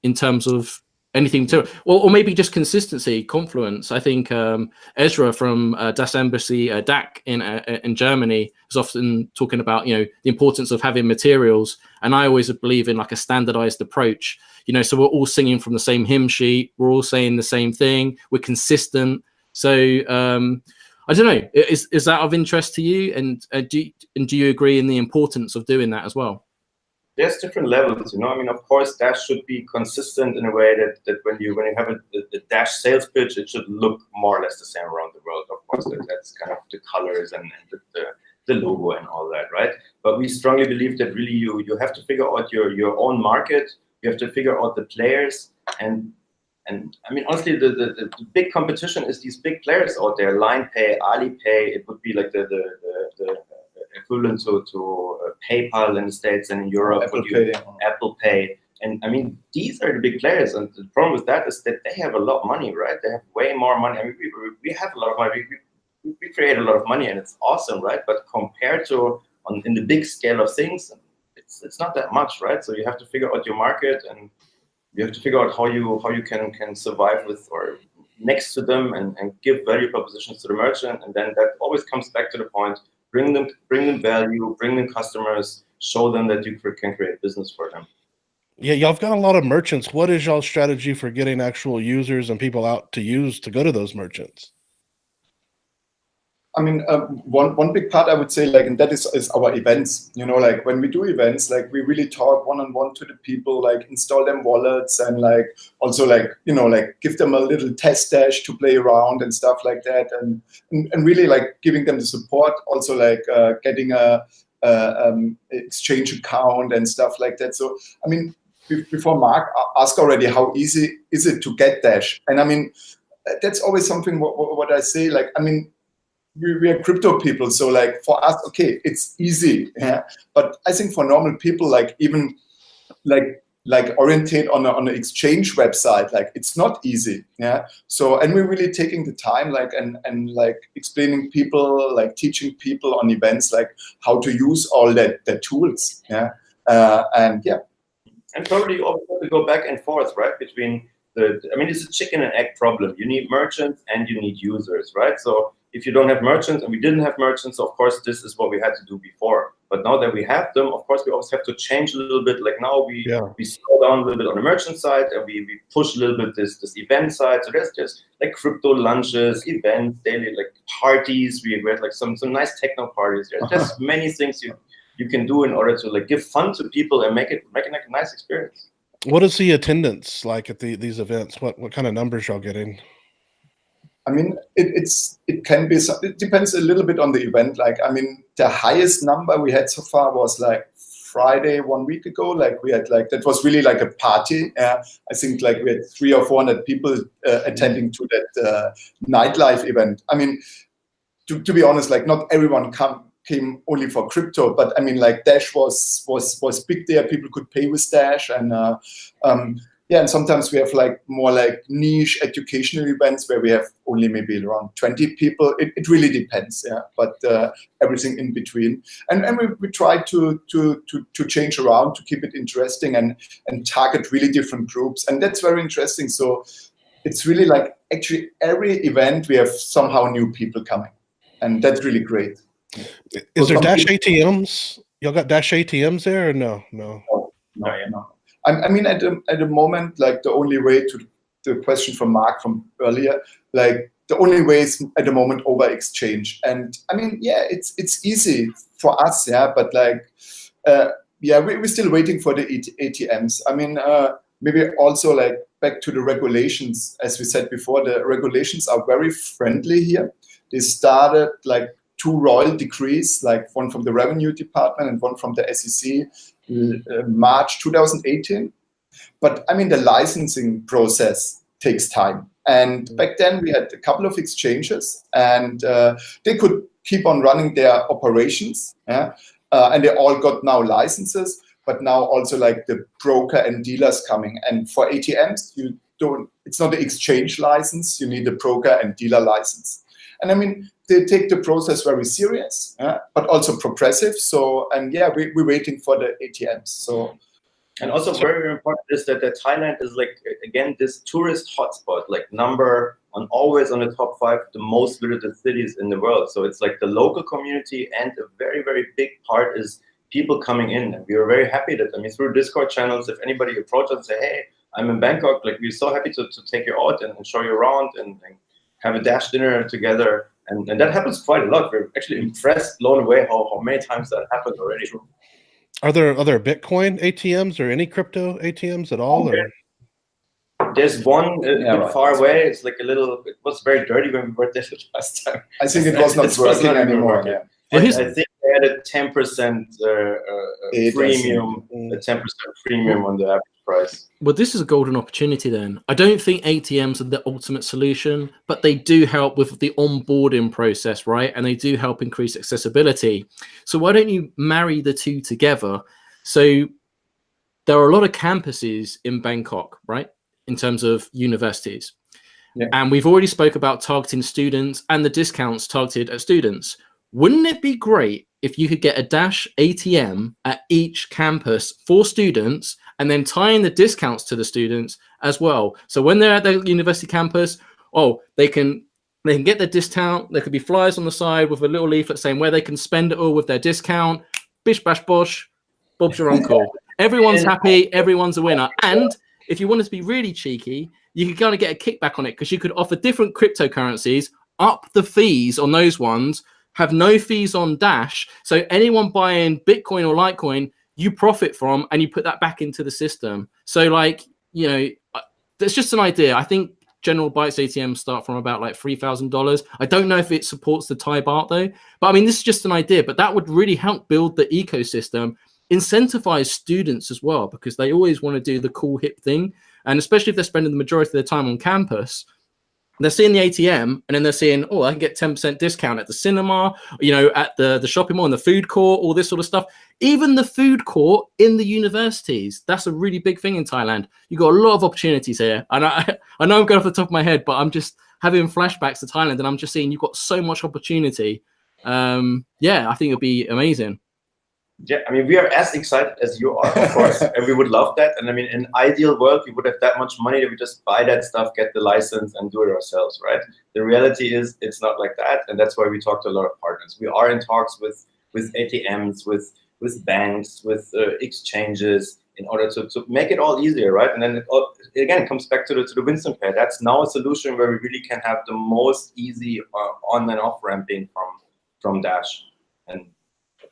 Speaker 1: in terms of anything to, or maybe just consistency, confluence? I think Ezra from Das Embassy DAC in Germany is often talking about the importance of having materials, and I always believe in like a standardized approach. So we're all singing from the same hymn sheet, we're all saying the same thing, we're consistent. So I don't know, is that of interest to you, and do you agree in the importance of doing that as well?
Speaker 3: There's different levels, I mean, of course, Dash should be consistent in a way that when you have the Dash sales pitch, it should look more or less the same around the world. Of course, that's kind of the colors and the logo and all that, right? But we strongly believe that really you have to figure out your own market. You have to figure out the players, and I mean, honestly, the big competition is these big players out there: LinePay, Alipay. It would be like the equivalent to PayPal in the States and in Europe. Apple Pay. And I mean, these are the big players. And the problem with that is that they have a lot of money, right? They have way more money. I mean, we have a lot of money. We create a lot of money, and it's awesome, right? But compared to in the big scale of things, it's not that much, right? So you have to figure out your market, and you have to figure out how you can survive with or next to them and give value propositions to the merchant. And then that always comes back to the point: bring them value, bring them customers, show them that you can create business for them.
Speaker 2: Yeah, y'all have got a lot of merchants. What is y'all's strategy for getting actual users and people out to go to those merchants?
Speaker 4: I mean, one big part I would say, like, and that is our events. Like when we do events, like we really talk one-on-one to the people, like install them wallets, and like also like like give them a little test dash to play around and stuff like that, and really like giving them the support. Also like getting a exchange account and stuff like that. So I mean, before Mark asked already, how easy is it to get Dash? And I mean, that's always something what I say. Like, I mean, we are crypto people, so like for us, okay, it's easy, yeah. But I think for normal people, like even like orientate on an exchange website, like it's not easy, yeah. So, and we're really taking the time, like and like explaining people, like teaching people on events, like how to use all the tools, yeah. And yeah,
Speaker 3: and probably you also have to go back and forth, right, between I mean, it's a chicken and egg problem. You need merchants and you need users, right? So if you don't have merchants, and we didn't have merchants, of course, this is what we had to do before. But now that we have them, of course, we always have to change a little bit. Like now we slow down a little bit on the merchant side, and we push a little bit this event side. So there's just like crypto lunches, events, daily like parties. We had like some nice techno parties. There's just many things you can do in order to like give fun to people and make it like a nice experience.
Speaker 2: What is the attendance like at these events? What kind of numbers y'all getting?
Speaker 4: I mean, it can be. It depends a little bit on the event. Like, I mean, the highest number we had so far was like Friday 1 week ago. Like we had like, that was really like a party. I think like we had 300 or 400 people attending to that nightlife event. I mean, to be honest, like not everyone came only for crypto, but I mean, like Dash was big there. People could pay with Dash, and yeah, and sometimes we have like more like niche educational events where we have only maybe around 20 people. It really depends, yeah. But everything in between, and we try to change around to keep it interesting and target really different groups, and that's very interesting. So it's really like actually every event we have somehow new people coming, and that's really great.
Speaker 2: Is there Dash ATMs? Y'all got Dash ATMs there or no? No.
Speaker 4: No. I mean, at the moment, like the only way to the question from Mark from earlier, like the only way is at the moment over exchange. And I mean, yeah, it's easy for us, yeah, but like, yeah, we're still waiting for the ATMs. I mean, maybe also like back to the regulations, as we said before, the regulations are very friendly here. They started like 2 royal decrees, like one from the Revenue Department and one from the SEC, March 2018. But I mean, the licensing process takes time. And back then we had a couple of exchanges, and they could keep on running their operations. Yeah? And they all got now licenses, but now also like the broker and dealers coming. And for ATMs, it's not an exchange license, you need a broker and dealer license. And I mean, they take the process very serious, but also progressive. So, and yeah, we're waiting for the ATMs. So,
Speaker 3: and also very important is that Thailand is like, again, this tourist hotspot, like always on the top 5, the most visited cities in the world. So it's like the local community, and a very, very big part is people coming in. And we are very happy that, I mean, through Discord channels, if anybody approaches and say, hey, I'm in Bangkok, like we're so happy to take you out and show you around and have a Dash dinner together. And that happens quite a lot. We're actually impressed, blown away how many times that happened already.
Speaker 2: Are there other Bitcoin ATMs or any crypto ATMs at all?
Speaker 3: Okay. Or? There's one far away. It's like it was very dirty when we were there last time.
Speaker 4: I think it was not working anymore. Yeah.
Speaker 3: I think they had a 10% premium, a 10% premium on the average price.
Speaker 1: Well, this is a golden opportunity then. I don't think ATMs are the ultimate solution, but they do help with the onboarding process, right? And they do help increase accessibility. So why don't you marry the two together? So there are a lot of campuses in Bangkok, right? In terms of universities. Yeah. And we've already spoke about targeting students and the discounts targeted at students. Wouldn't it be great if you could get a Dash ATM at each campus for students and then tie in the discounts to the students as well? So when they're at the university campus, they can get the discount. There could be flyers on the side with a little leaflet saying where they can spend it all with their discount. Bish, bash, bosh, Bob's your uncle. Everyone's happy. Everyone's a winner. And if you wanted to be really cheeky, you could kind of get a kickback on it because you could offer different cryptocurrencies, up the fees on those ones, have no fees on Dash. So anyone buying Bitcoin or Litecoin, you profit from, and you put that back into the system. So like, you know, that's just an idea. I think General Bytes ATMs start from about like $3,000. I don't know if it supports the Thai baht though, but I mean, this is just an idea, but that would really help build the ecosystem, incentivize students as well, because they always want to do the cool hip thing. And especially if they're spending the majority of their time on campus, they're seeing the ATM and then they're seeing, I can get 10% discount at the cinema, you know, at the shopping mall and the food court, all this sort of stuff. Even the food court in the universities, that's a really big thing in Thailand. You've got a lot of opportunities here. And I know I'm going off the top of my head, but I'm just having flashbacks to Thailand and I'm just seeing you've got so much opportunity. Yeah, I think it'll be amazing.
Speaker 3: Yeah, I mean, we are as excited as you are, of course, and we would love that. And I mean, in an ideal world, we would have that much money that we just buy that stuff, get the license, and do it ourselves, right? The reality is it's not like that, and that's why we talk to a lot of partners. We are in talks with ATMs, with banks, with exchanges, in order to make it all easier, right? And then it again comes back to the Winston pair. That's now a solution where we really can have the most easy on and off ramping from Dash, and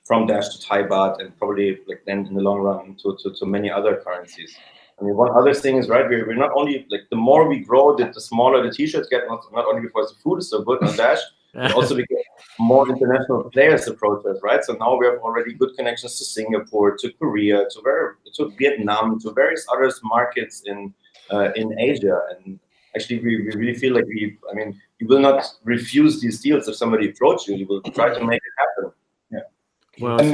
Speaker 3: from Dash to Thai baht, and probably like then in the long run to many other currencies. I mean, one other thing is, right, we're not only, like, the more we grow, the smaller the t-shirts get, not only because the food is so good on Dash, but also we get more international players approach us, right? So now we have already good connections to Singapore, to Korea, to Vietnam, to various other markets in Asia. And actually, we really feel like you will not refuse these deals if somebody approaches you. You will try to make it happen.
Speaker 4: Yeah.
Speaker 1: Well,
Speaker 4: And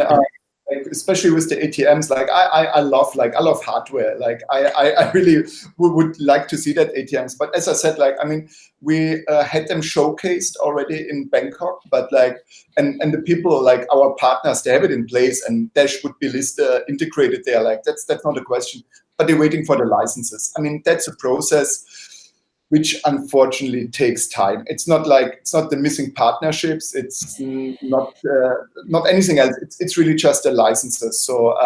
Speaker 4: like, especially with the ATMs, like I love hardware. Like I really would like to see that ATMs. But as I said, like, I mean, we had them showcased already in Bangkok, but like, and the people, like our partners, they have it in place, and Dash would be integrated there. Like that's not a question. But they're waiting for the licenses. I mean, that's a process which unfortunately takes time. It's not the missing partnerships. It's not anything else. It's really just the licenses. So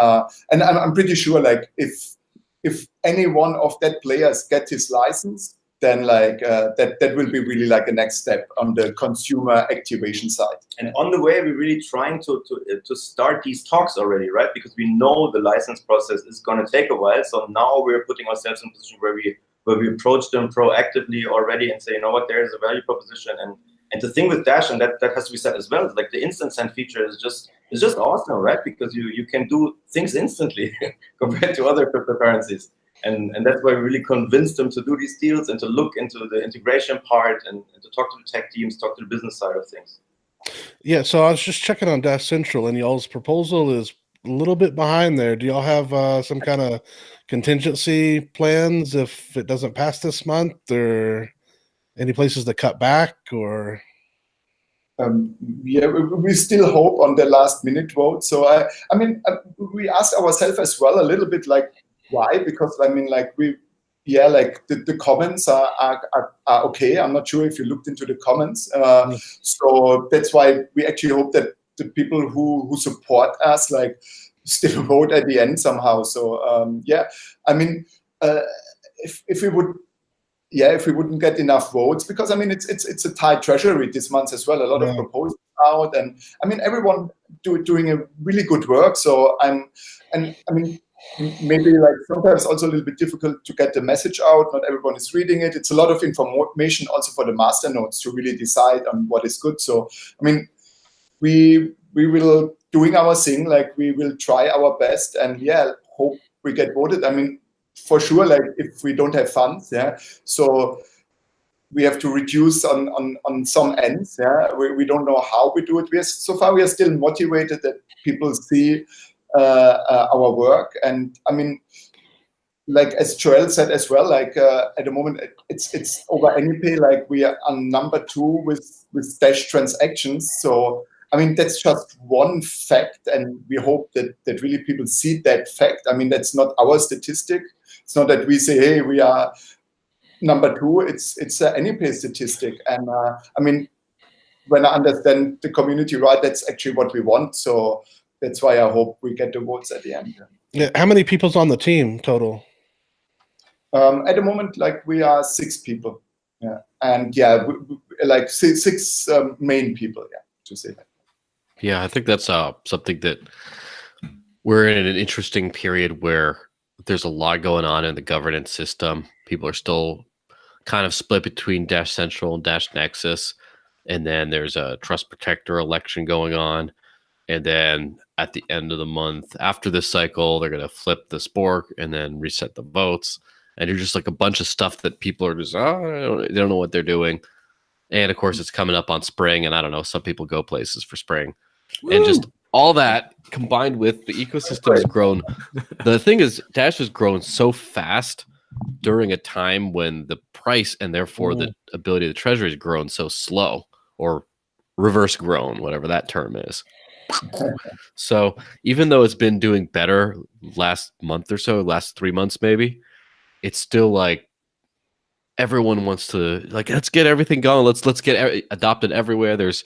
Speaker 4: and I'm pretty sure, like, if any one of that players get his license, then like that will be really like a next step on the consumer activation side.
Speaker 3: And on the way, we're really trying to start these talks already, right? Because we know the license process is going to take a while. So now we're putting ourselves in a position where we approach them proactively already and say, you know what, there is a value proposition. And the thing with Dash, and that has to be said as well, is like the instant send feature is just awesome, right? Because you can do things instantly compared to other cryptocurrencies. And that's why we really convinced them to do these deals and to look into the integration part and to talk to the tech teams, talk to the business side of things.
Speaker 2: Yeah, so I was just checking on Dash Central, and y'all's proposal is a little bit behind there. Do y'all have some kind of contingency plans if it doesn't pass this month, or any places to cut back, or?
Speaker 4: Yeah, we still hope on the last minute vote. So I mean, we asked ourselves as well a little bit, like, why? Because I mean, like like the comments are okay. I'm not sure if you looked into the comments. So that's why we actually hope that the people who support us, like, still vote at the end somehow. So yeah, I mean, if we wouldn't get enough votes, because I mean it's a tight treasury this month as well. A lot of proposals out, and I mean everyone doing a really good work. So I mean, maybe like sometimes also a little bit difficult to get the message out. Not everyone is reading it. It's a lot of information also for the master nodes to really decide on what is good. So I mean, we will doing our thing, like we will try our best, and hope we get voted. I mean, for sure, like if we don't have funds, so we have to reduce on some ends. We don't know how we do it. So far we are still motivated that people see our work. And I mean, like as Joel said as well, like at the moment it's over AnyPay, like we are on number 2 with Dash transactions. So I mean, that's just one fact, and we hope that really people see that fact. I mean, that's not our statistic. It's not that we say, hey, we are number 2. It's an AnyPay statistic. And I mean, when I understand the community right, that's actually what we want. So that's why I hope we get the votes at the end.
Speaker 2: Yeah. How many people's on the team total?
Speaker 4: At the moment, like we are 6 people. Yeah. And like six main people, to say that.
Speaker 5: Yeah, I think that's something that we're in an interesting period where there's a lot going on in the governance system. People are still kind of split between Dash Central and Dash Nexus. And then there's a Trust Protector election going on. And then at the end of the month, after this cycle, they're going to flip the spork and then reset the votes. And there's just like a bunch of stuff that people are just, they don't know what they're doing. And of course, it's coming up on spring. And I don't know, some people go places for spring. Woo! And just all that combined with the ecosystem has grown. The thing is, Dash has grown so fast during a time when the price and therefore the ability of the treasury has grown so slow, or reverse grown, whatever that term is. So even though it's been doing better last month or so, last 3 months maybe, it's still like everyone wants to, like, let's get everything going. Let's get adopted everywhere. There's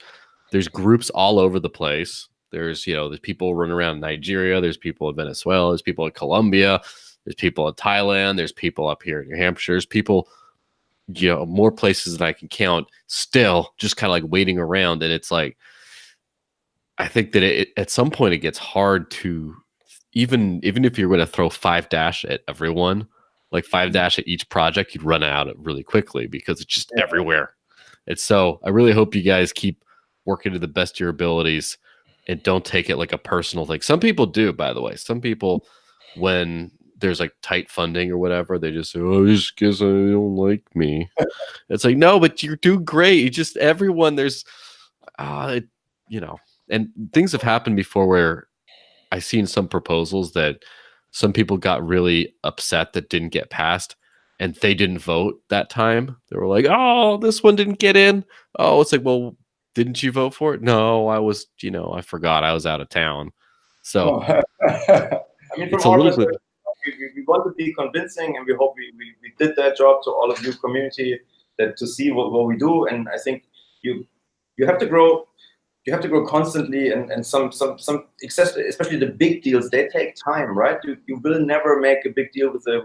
Speaker 5: groups all over the place. There's people running around Nigeria. There's people in Venezuela. There's people in Colombia. There's people in Thailand. There's people up here in New Hampshire. There's people, more places than I can count, still just kind of like waiting around. And it's like, I think that at some point it gets hard to, even if you're going to throw 5 Dash at everyone, like 5 Dash at each project, you'd run out really quickly because it's just everywhere. It's so I really hope you guys keep working to the best of your abilities and don't take it like a personal thing. Some people do, by the way. Some people, when there's like tight funding or whatever, they just say, "Oh, I just guess I don't like me." It's like, no, but you're doing great. You just everyone there's, you know, and things have happened before where I've seen some proposals that some people got really upset that didn't get passed, and they didn't vote that time. They were like, "Oh, this one didn't get in." Oh, it's like, well, didn't you vote for it? No, I was, I forgot I was out of town. So
Speaker 3: I mean, from our perspective, we want to be convincing, and we hope we did that job to all of you community that to see what we do. And I think you have to grow. You have to grow constantly, and some especially the big deals, they take time, right? You will never make a big deal with a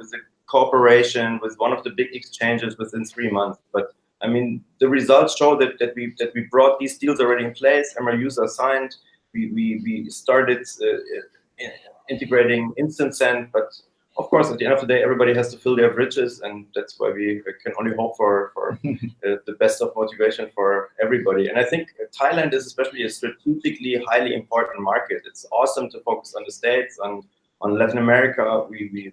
Speaker 3: corporation, with one of the big exchanges within 3 months. But I mean, the results show that we brought these deals already in place. MRUs are signed. We started integrating instant send, but of course, at the end of the day, everybody has to fill their bridges, and that's why we can only hope for the best of motivation for everybody. And I think Thailand is especially a strategically highly important market. It's awesome to focus on the States, on Latin America. We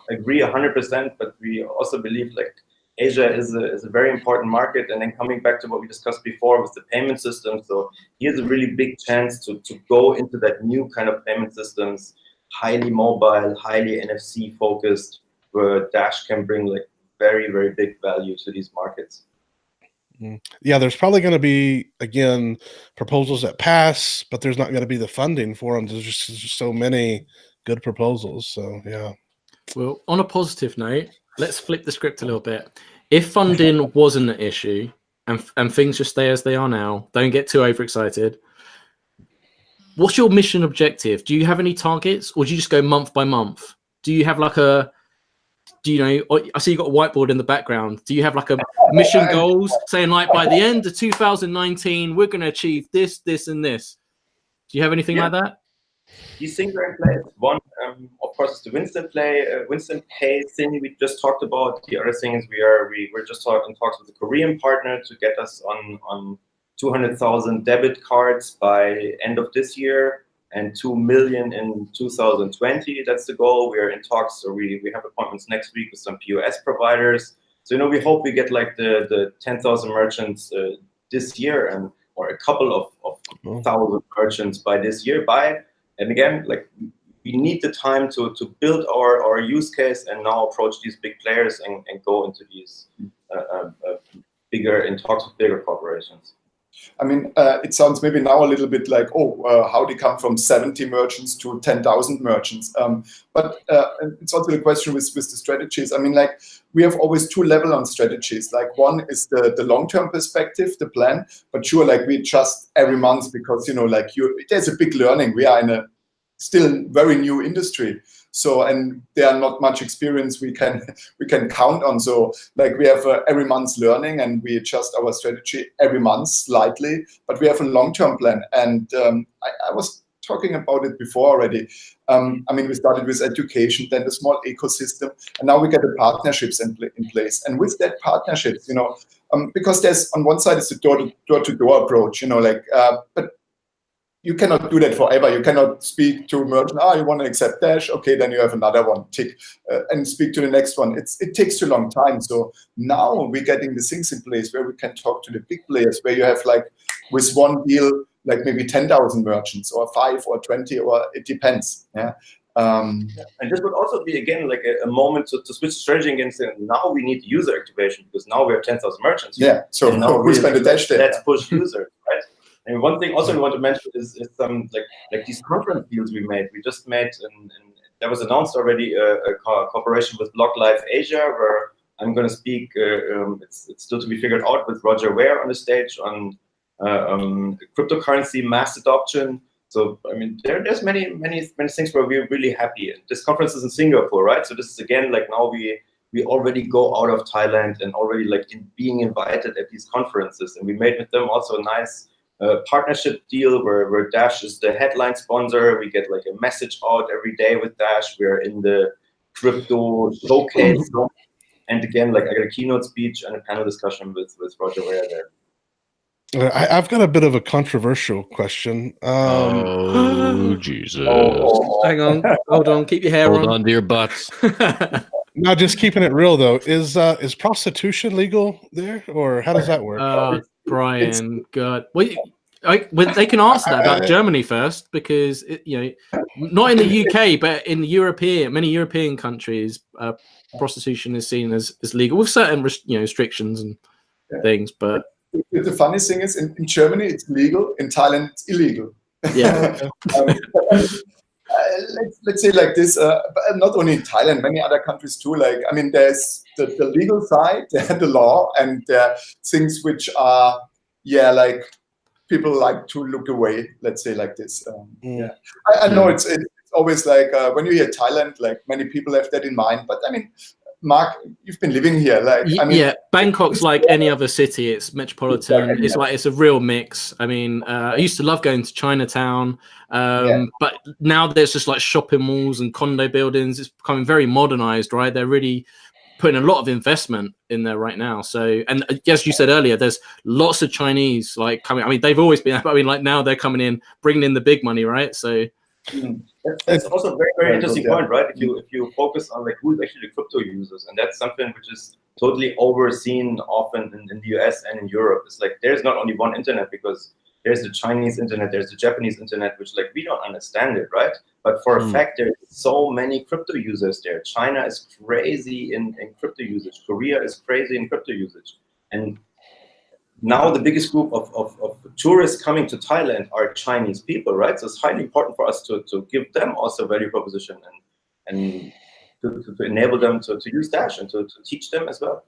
Speaker 3: agree 100%, but we also believe like Asia is a very important market. And then coming back to what we discussed before with the payment system, so here's a really big chance to go into that new kind of payment systems, highly mobile, highly NFC focused, where Dash can bring like very, very big value to these markets.
Speaker 2: Yeah, there's probably going to be, again, proposals that pass, but there's not going to be the funding for them. There's just so many good proposals. So, yeah.
Speaker 1: Well, on a positive note, let's flip the script a little bit. If funding wasn't an issue and things just stay as they are now, don't get too overexcited. What's your mission objective? Do you have any targets, or do you just go month by month? Do you have like I see you got a whiteboard in the background. Do you have like a mission goals saying like by the end of 2019, we're going to achieve this, this, and this? Do you have anything like that?
Speaker 3: These things are in place. One, of course, is the Winston Pay thing we just talked about. The other thing is we're just in talks with a Korean partner to get us on 200,000 debit cards by end of this year and 2 million in 2020. That's the goal. We are in talks, so we have appointments next week with some POS providers. So we hope we get like the 10,000 merchants this year, or a couple of thousand merchants by this year. And again, like we need the time to build our use case and now approach these big players and go into these in talks with bigger corporations.
Speaker 4: I mean, it sounds maybe now a little bit like, how they come from 70 merchants to 10,000 merchants. But it's also the question with the strategies. I mean, like we have always two levels on strategies. Like one is the long-term perspective, the plan. But sure, like we adjust every month because, there's a big learning. We are in a still very new industry. So, and there are not much experience we can count on. So like we have every month's learning, and we adjust our strategy every month slightly, but we have a long-term plan. And I was talking about it before already. I mean, we started with education, then the small ecosystem, and now we get the partnerships in place. And with that partnerships, because there's on one side is the door-to-door approach, but you cannot do that forever. You cannot speak to a merchant, you want to accept Dash? Okay, then you have another one, tick, and speak to the next one. It takes too long time. So now we're getting the things in place where we can talk to the big players, where you have like with one deal, like maybe 10,000 merchants or 5 or 20, or it depends. Yeah.
Speaker 3: And this would also be, again, like a moment to switch strategy again, saying now we need user activation because now we have 10,000 merchants.
Speaker 4: Yeah, so now we spend the Dash there.
Speaker 3: Let's push users, right? And one thing also we want to mention is some like these conference deals we made. We just made, and that was announced already, a cooperation with Block Live Asia, where I'm going to speak. It's still to be figured out, with Roger Ware on the stage on cryptocurrency mass adoption. So I mean, there's many things where we're really happy. And this conference is in Singapore, right? So this is again like now we already go out of Thailand and already like being invited at these conferences, and we made with them also a nice partnership deal where Dash is the headline sponsor. We get like a message out every day with Dash. We're in the crypto showcase. And again, like I got a keynote speech and a panel discussion with Roger Ware there.
Speaker 2: I've got a bit of a controversial question.
Speaker 5: Oh, Jesus.
Speaker 1: Hang on. Hold on. Keep your hair
Speaker 5: Hold
Speaker 1: on.
Speaker 5: on to your butts.
Speaker 2: Now, just keeping it real though, is prostitution legal there, or how does that work?
Speaker 1: Brian, God. Well, they can answer that about Germany first, because not in the UK, but in many European countries, prostitution is seen as legal with certain restrictions and things. But
Speaker 4: the funny thing is, in Germany it's legal, in Thailand it's illegal.
Speaker 1: Yeah.
Speaker 4: Let's say like this, but not only in Thailand, many other countries too. Like, I mean, there's the legal side, the law, and things which are, like people like to look away. Let's say like this. I know it's always like when you hear Thailand, like many people have that in mind. But I mean, Mark, you've been living here. Like, I mean,
Speaker 1: Bangkok's like any other city. It's metropolitan. It's a real mix. I mean, I used to love going to Chinatown, but now there's just like shopping malls and condo buildings. It's becoming very modernized, right? They're really putting a lot of investment in there right now. So, and as you said earlier, there's lots of Chinese like coming. I mean, they've always been. I mean, like now they're coming in, bringing in the big money, right? So.
Speaker 3: That's also a very, very interesting point, right? If you focus on like who is actually the crypto users, and that's something which is totally overseen often in the US and in Europe. It's like there's not only one internet, because there's the Chinese internet, there's the Japanese internet, which like we don't understand it, right? But for a fact, there's so many crypto users there. China is crazy in crypto usage. Korea is crazy in crypto usage, and now the biggest group of tourists coming to Thailand are Chinese people, right? So it's highly important for us to give them also value proposition and to enable them to use Dash and to teach them as well.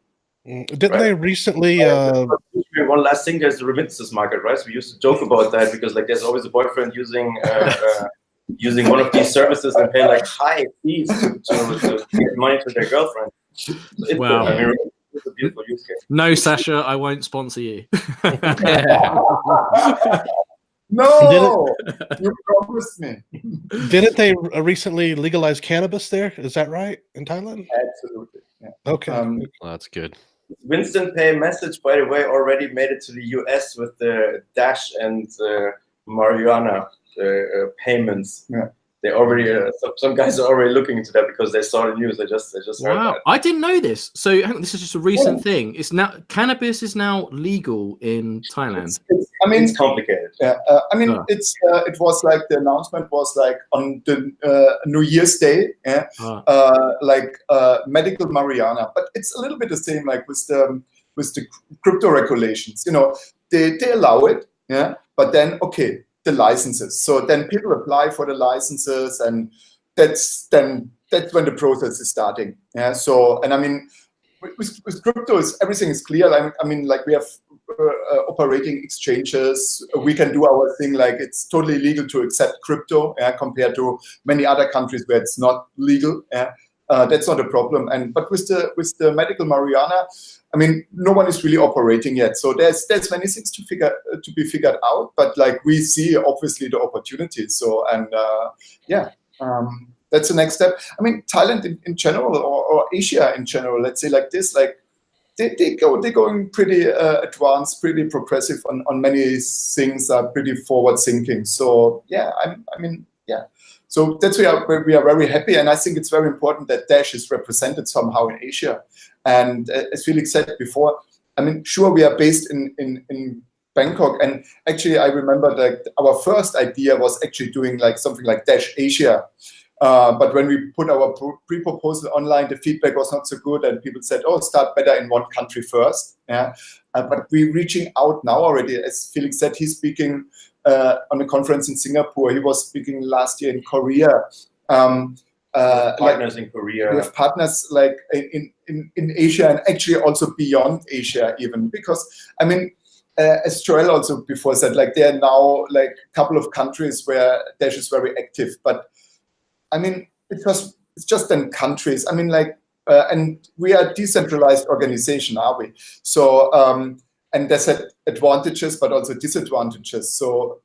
Speaker 2: Didn't they recently?
Speaker 3: One last thing, there's the remittances market, right? So we used to joke about that because like there's always a boyfriend using one of these services and pay like high fees to get money to their girlfriend. So
Speaker 1: Wow.
Speaker 3: I mean, it's a beautiful use case.
Speaker 1: No, Sascha, I won't sponsor you.
Speaker 4: No, you promised me.
Speaker 2: Didn't they recently legalize cannabis there? Is that right, in Thailand?
Speaker 4: Absolutely. Yeah.
Speaker 2: Okay.
Speaker 5: Well, that's good.
Speaker 3: Winston Pay message, by the way, already made it to the US with the Dash and marijuana payments. Yeah. They already some guys are already looking into that because they saw the news. I just heard that.
Speaker 1: I didn't know this. So this is just a recent thing. It's now cannabis is now legal in Thailand.
Speaker 3: It's complicated.
Speaker 4: Yeah, I mean, it was like the announcement was like on the New Year's Day. Yeah, like medical marijuana, but it's a little bit the same like with the crypto regulations. You know, they allow it. Yeah, but then the licenses. So then people apply for the licenses, and that's when the process is starting. Yeah. So, and I mean, with crypto, everything is clear. I mean, like we have operating exchanges. We can do our thing. Like it's totally legal to accept crypto compared to many other countries where it's not legal. Yeah. That's not a problem. But with the medical marijuana, I mean, no one is really operating yet. So there's many things to be figured out. But like we see obviously the opportunities. So that's the next step. I mean, Thailand in general or Asia in general, let's say like this, like they're going pretty advanced, pretty progressive on many things, are pretty forward thinking. So yeah, I mean. So that's where we are very happy, and I think it's very important that Dash is represented somehow in Asia. And as Felix said before, I mean, sure, we are based in Bangkok, and actually I remember that our first idea was actually doing like something like Dash Asia. But when we put our pre-proposal online, the feedback was not so good, and people said, "Oh, start better in one country first." Yeah, but we're reaching out now already. As Felix said, he's speaking on a conference in Singapore. He was speaking last year in Korea.
Speaker 3: Partners in Korea.
Speaker 4: We have partners like in Asia, and actually also beyond Asia even, because I mean, as Joel also before said, like there are now like a couple of countries where Dash is very active, but I mean, it's just in countries. I mean, like, and we are a decentralized organization, are we? So, and there's advantages, but also disadvantages. So,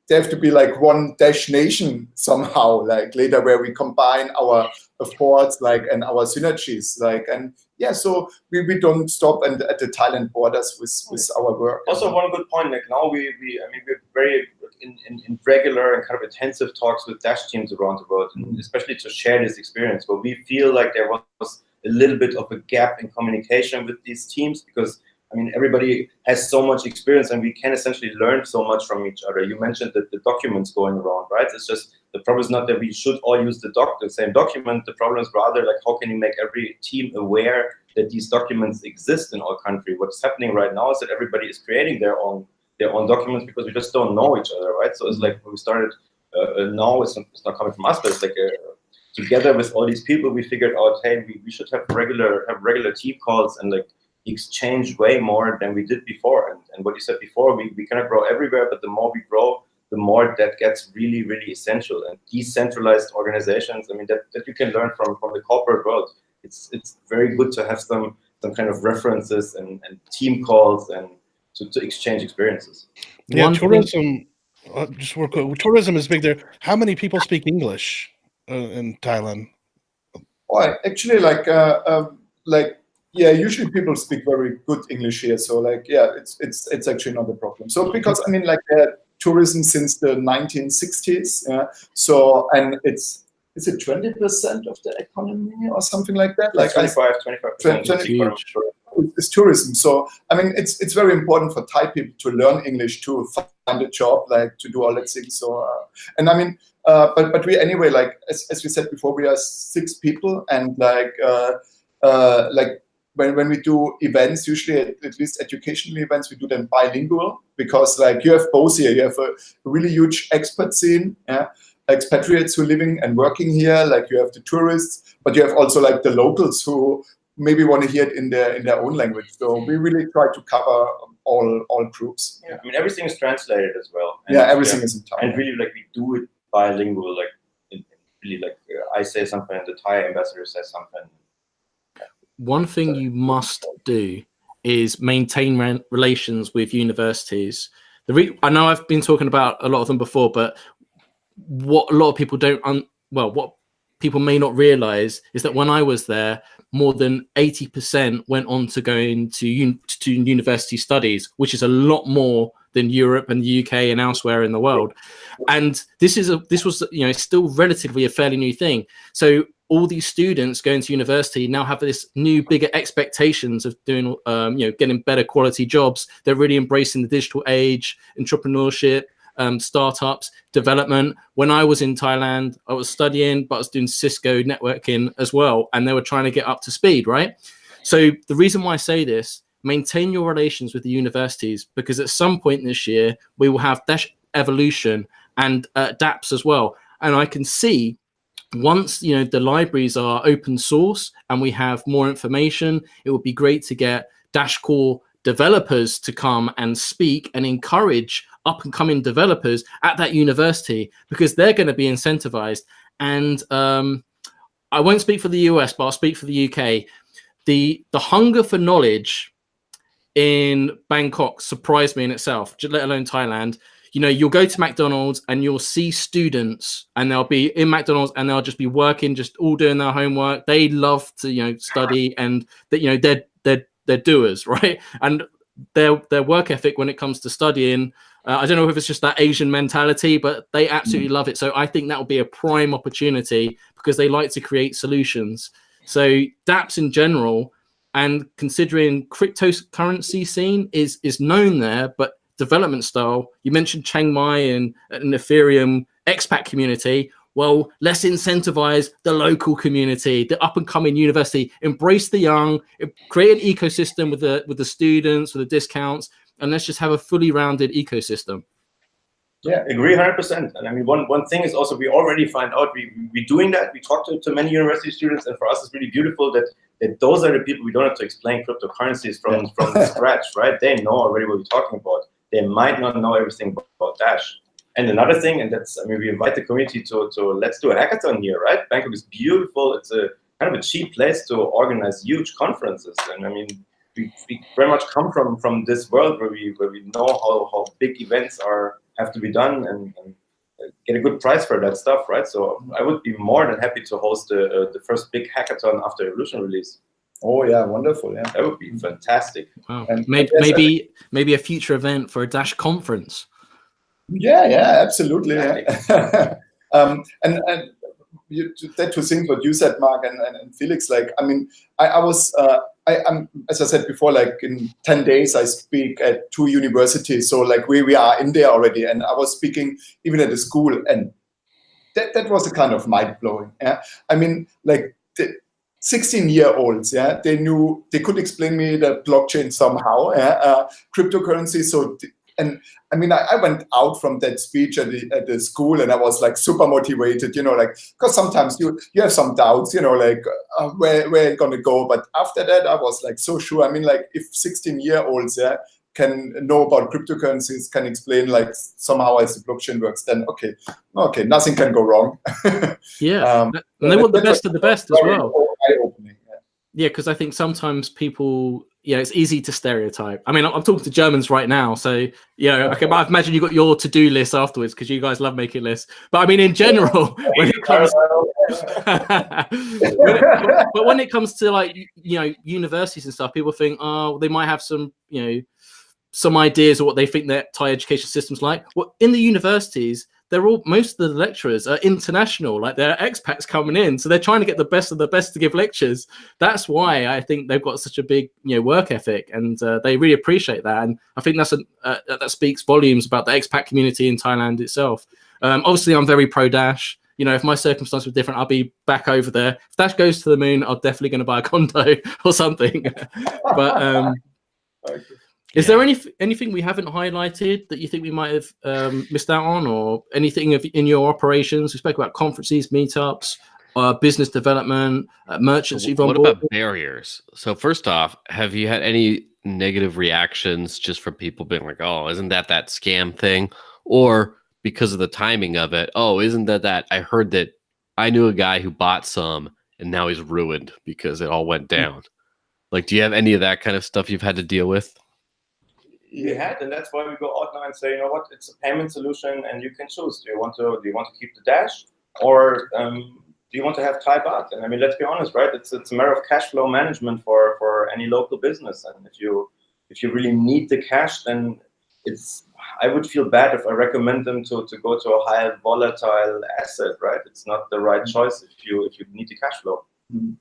Speaker 4: there have to be like one Dash nation somehow, like later, where we combine our efforts, like, and our synergies, like, and yeah, so we don't stop at the Thailand borders with our work.
Speaker 3: Also, one good point, like now we're very in regular and kind of intensive talks with Dash teams around the world, and especially to share this experience. But we feel like there was a little bit of a gap in communication with these teams, because I mean, everybody has so much experience and we can essentially learn so much from each other. You mentioned that the documents going around, right? It's just, the problem is not that we should all use the same document. The problem is rather like, how can you make every team aware that these documents exist in our country? What's happening right now is that everybody is creating their own documents because we just don't know each other, right? So it's like we started, now it's not coming from us, but it's like together with all these people, we figured out, hey, we should have regular team calls and like exchange way more than we did before. And what you said before, we cannot grow everywhere, but the more we grow, the more that gets really, really essential. And decentralized organizations, I mean, that you can learn from the corporate world. It's very good to have some kind of references and team calls and to exchange experiences.
Speaker 2: Yeah, tourism. Just real quick, tourism is big there. How many people speak English in Thailand?
Speaker 4: Oh, actually, yeah, usually people speak very good English here. So like, yeah, it's actually not a problem. So because I mean, like tourism since the 1960s. Yeah. So, and is it 20% of the economy or something like that? Like 25%. It's tourism. So I mean, it's very important for Thai people to learn English, to find a job, like to do all that things. So and I mean, but we anyway, like as we said before, we are 6 people, and like when we do events, usually at least educational events, we do them bilingual, because like you have both here. You have a really huge expat scene, yeah, expatriates who are living and working here. Like you have the tourists, but you have also like the locals who maybe want to hear it in their own language. So we really try to cover all groups.
Speaker 3: Yeah, I mean everything is translated as well.
Speaker 4: And yeah, everything is in Thai.
Speaker 3: And really, like we do it bilingual. Like really, like I say something, and the Thai ambassador says something.
Speaker 1: One thing you must do is maintain relations with universities. I know I've been talking about a lot of them before, but what a lot of people what people may not realize is that when I was there, more than 80% went on to go into university studies, which is a lot more than Europe and the UK and elsewhere in the world. And this was still relatively a fairly new thing. So all these students going to university now have this new, bigger expectations of doing, getting better quality jobs. They're really embracing the digital age, entrepreneurship, startups, development. When I was in Thailand, I was studying, but I was doing Cisco networking as well. And they were trying to get up to speed, right? So the reason why I say this, maintain your relations with the universities, because at some point this year, we will have Dash Evolution and DApps as well. And I can see once the libraries are open source and we have more information, it would be great to get Dash Core developers to come and speak and encourage up and coming developers at that university, because they're going to be incentivized. And I won't speak for the US, but I'll speak for the UK. The hunger for knowledge in Bangkok surprised me in itself, let alone Thailand. You'll go to McDonald's and you'll see students, and they'll be in McDonald's and they'll just be working, just all doing their homework. They love to, study, and that, they're doers, right? And their work ethic when it comes to studying, I don't know if it's just that Asian mentality, but they absolutely love it. So I think that will be a prime opportunity, because they like to create solutions. So dApps in general, and considering cryptocurrency scene is known there, but development style, you mentioned Chiang Mai and an Ethereum expat community. Well, let's incentivize the local community, the up and coming university, embrace the young, create an ecosystem with the students, with the discounts, and let's just have a fully rounded ecosystem.
Speaker 3: Yeah, agree 100%. And I mean, one thing is also, we already find out we're doing that. We talk to many university students, and for us, it's really beautiful that those are the people we don't have to explain cryptocurrencies from scratch, right? They know already what we're talking about. They might not know everything about Dash. And another thing, and that's, I mean, we invite the community to let's do a hackathon here, right? Bangkok is beautiful. It's a kind of a cheap place to organize huge conferences. And I mean, we very much come from this world where we know how big events have to be done, and get a good price for that stuff, right? So I would be more than happy to host the first big hackathon after Evolution release.
Speaker 4: Oh yeah, wonderful. Yeah,
Speaker 3: that would be fantastic.
Speaker 1: Wow. And maybe a future event for a Dash conference.
Speaker 4: Yeah, absolutely. Yeah. And that two things what you said, Mark and Felix. Like, I mean, I'm as I said before, like in 10 days I speak at 2 universities. So like we are in there already, and I was speaking even at the school, and that was a kind of mind blowing. Yeah, I mean, like the 16-year-olds, yeah, they could explain me the blockchain somehow, cryptocurrency. So. And I mean, I went out from that speech at the school, and I was like super motivated, like, because sometimes you have some doubts, like where it's gonna go. But after that, I was like so sure. I mean, like if 16-year-olds can know about cryptocurrencies, can explain like somehow as the blockchain works, then okay, nothing can go wrong.
Speaker 1: Yeah, and they want the best of the best as well.
Speaker 4: Eye-opening.
Speaker 1: Yeah, because I think sometimes people, it's easy to stereotype. I mean, I'm talking to Germans right now, so okay, but I imagine you got your to-do list afterwards because you guys love making lists. But I mean, in general, when it comes, but when it comes to like universities and stuff, people think, oh, they might have some some ideas of what they think their Thai education system's like. Well, in the universities, most of the lecturers are international, like they're expats coming in, so they're trying to get the best of the best to give lectures. That's why I think they've got such a big work ethic, and they really appreciate that. And I think that speaks volumes about the expat community in Thailand itself. Obviously, I'm very pro Dash. If my circumstances were different, I'll be back over there. If Dash goes to the moon, I'm definitely going to buy a condo or something. But is there anything we haven't highlighted that you think we might have missed out on, or anything in your operations? We spoke about conferences, meetups, business development, merchants you've on board.
Speaker 5: What about barriers? So first off, have you had any negative reactions just from people being like, oh, isn't that scam thing? Or because of the timing of it, oh, isn't that I heard that I knew a guy who bought some and now he's ruined because it all went down. Like, do you have any of that kind of stuff you've had to deal with?
Speaker 3: We had, and that's why we go out now and say, what, it's a payment solution, and you can choose. Do you want to keep the Dash, or do you want to have Thai baht? And I mean, let's be honest, right? It's a matter of cash flow management for any local business. And if you really need the cash, then I would feel bad if I recommend them to go to a high volatile asset, right? It's not the right choice if you need the cash flow.
Speaker 4: Mm-hmm.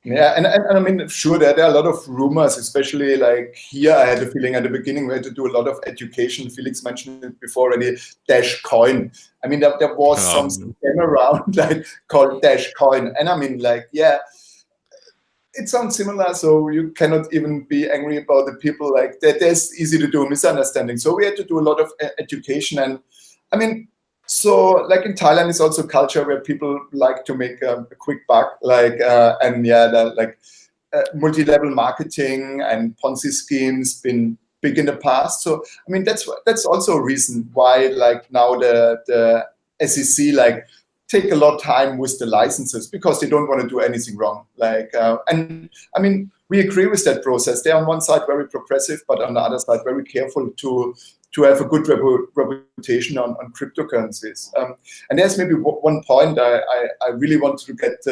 Speaker 4: Yeah, and I mean, sure, there are a lot of rumors, especially like here. I had a feeling at the beginning we had to do a lot of education. Felix mentioned it before already, Dash Coin. I mean, there was some scam around like called Dash Coin. And I mean, like, yeah, it sounds similar. So you cannot even be angry about the people like that. There's easy to do misunderstanding. So we had to do a lot of education. And I mean, so like in Thailand, it's also a culture where people like to make a quick buck, like multi-level marketing and Ponzi schemes been big in the past. So I mean that's also a reason why like now the SEC like take a lot of time with the licenses, because they don't want to do anything wrong. Like and I mean we agree with that process. They're on one side very progressive, but on the other side very careful to have a good reputation on cryptocurrencies. And there's maybe one point I really wanted to get,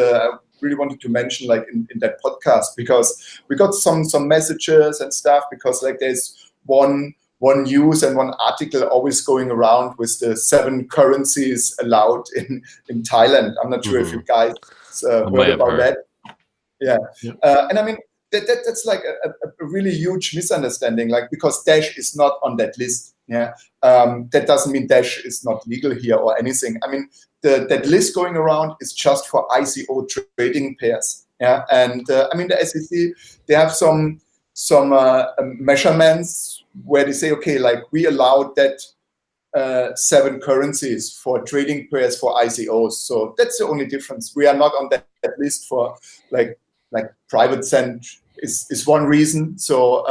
Speaker 4: really wanted to mention, like in that podcast, because we got some messages and stuff, because like there's one news and one article always going around with the 7 currencies allowed in Thailand. I'm not sure if you guys heard about that. Yeah. And I mean, that's like a really huge misunderstanding, like, because Dash is not on that list. Yeah, that doesn't mean Dash is not legal here or anything. I mean, that list going around is just for ICO trading pairs. Yeah, and I mean the SEC, they have some measurements where they say, okay, like we allowed that 7 currencies for trading pairs for ICOs. So that's the only difference. We are not on that list for like private cent. Is one reason. So,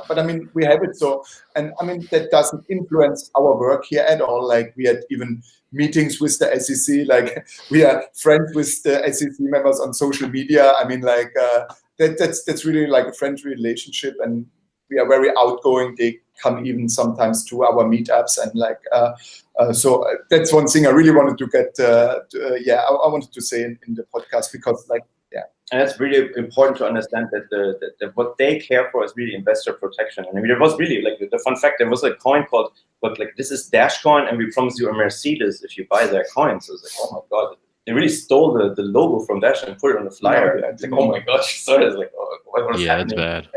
Speaker 4: but I mean, we have it. So, and I mean, that doesn't influence our work here at all. Like we had even meetings with the SEC. Like we are friends with the SEC members on social media. I mean, like that's really like a friendly relationship, and we are very outgoing. They come even sometimes to our meetups and like. So that's one thing I really wanted to get. I wanted to say in the podcast because like.
Speaker 3: And it's really important to understand that that what they care for is really investor protection. And I mean, it was really like the fun fact. There was a coin called, but like this is Dash Coin, and we promise you a Mercedes if you buy their coin. So it's like, oh my god, they really stole the logo from Dash and put it on the flyer. It's like, oh my gosh, so it's like, oh, what is happening?
Speaker 5: It's bad.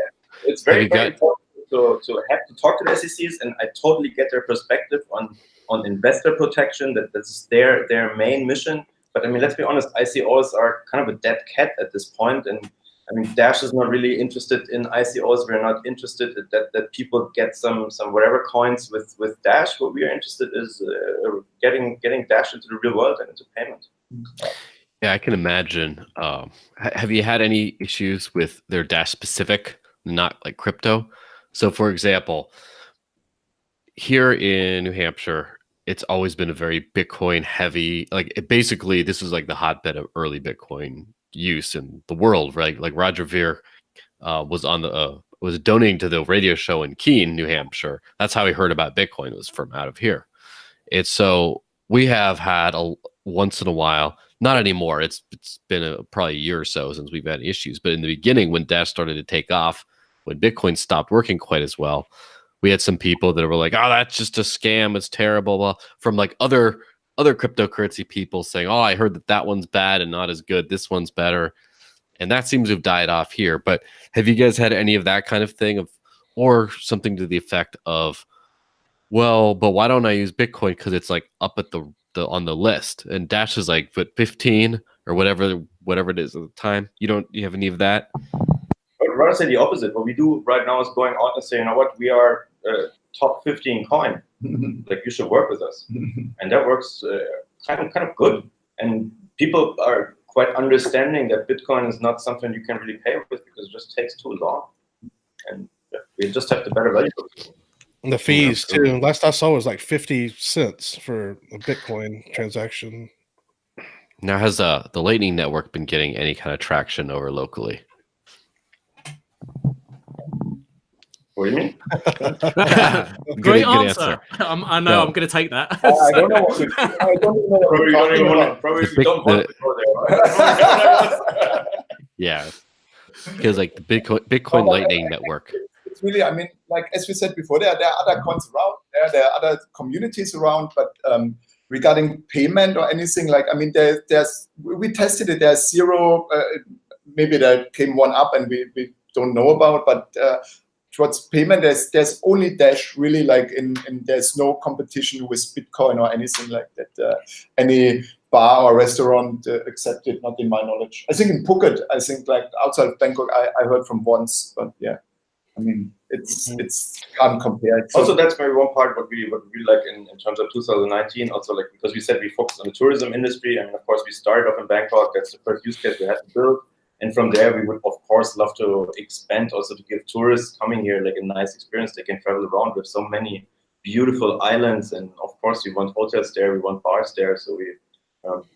Speaker 3: It's very important to have to talk to the SECs, and I totally get their perspective on investor protection. That's their main mission. But I mean, let's be honest, ICOs are kind of a dead cat at this point. And I mean, Dash is not really interested in ICOs. We're not interested that people get some whatever coins with Dash. What we are interested is getting Dash into the real world and into payment.
Speaker 5: Yeah, I can imagine. Have you had any issues with their Dash specific, not like crypto? So for example, here in New Hampshire, it's always been a very Bitcoin heavy, like basically this is like the hotbed of early Bitcoin use in the world, right? Like Roger Ver was donating to the radio show in Keene, New Hampshire. That's how he heard about Bitcoin, was from out of here. It's so we have had once in a while, not anymore. It's been probably a year or so since we've had issues. But in the beginning, when Dash started to take off, when Bitcoin stopped working quite as well, we had some people that were like, "Oh, that's just a scam. It's terrible." Well, from like other cryptocurrency people saying, "Oh, I heard that one's bad and not as good. This one's better," and that seems to have died off here. But have you guys had any of that kind of thing, or something to the effect of, "Well, but why don't I use Bitcoin because it's like up at the on the list?" And Dash is like, "But 15 or whatever it is at the time." You have any of that?
Speaker 3: I would rather say the opposite. What we do right now is going out and say, you know what, we are top 15 coin. Like, you should work with us. And that works kind of good. And people are quite understanding that Bitcoin is not something you can really pay with because it just takes too long. And we just have the better value.
Speaker 2: And the fees too. Last I saw was like 50 cents for a Bitcoin transaction.
Speaker 5: Now, has the Lightning Network been getting any kind of traction over locally?
Speaker 3: What do you mean?
Speaker 1: Great answer. I know. I'm going to take that.
Speaker 4: I don't know. I don't know.
Speaker 3: Probably don't even want. Probably don't want to go there.
Speaker 5: Yeah, because like the Bitcoin Lightning Network.
Speaker 4: It's really, I mean, like as we said before, there are other coins around. There are other communities around, but regarding payment or anything, like I mean, we tested it. There's zero. Maybe there came one up, and we don't know about, but. Towards payment, there's only Dash really, like in there's no competition with Bitcoin or anything like that. Any bar or restaurant accepted, not in my knowledge. I think in Phuket, I think like outside of Bangkok, I heard from once, but yeah, I mean it's can't compare. So,
Speaker 3: also, that's maybe one part what we like in terms of 2019. Also, like because we said we focus on the tourism industry, I mean of course we started off in Bangkok. That's the first use case we had to build. And from there, we would, of course, love to expand also to give tourists coming here like a nice experience. They can travel around with so many beautiful islands. And, of course, we want hotels there. We want bars there. So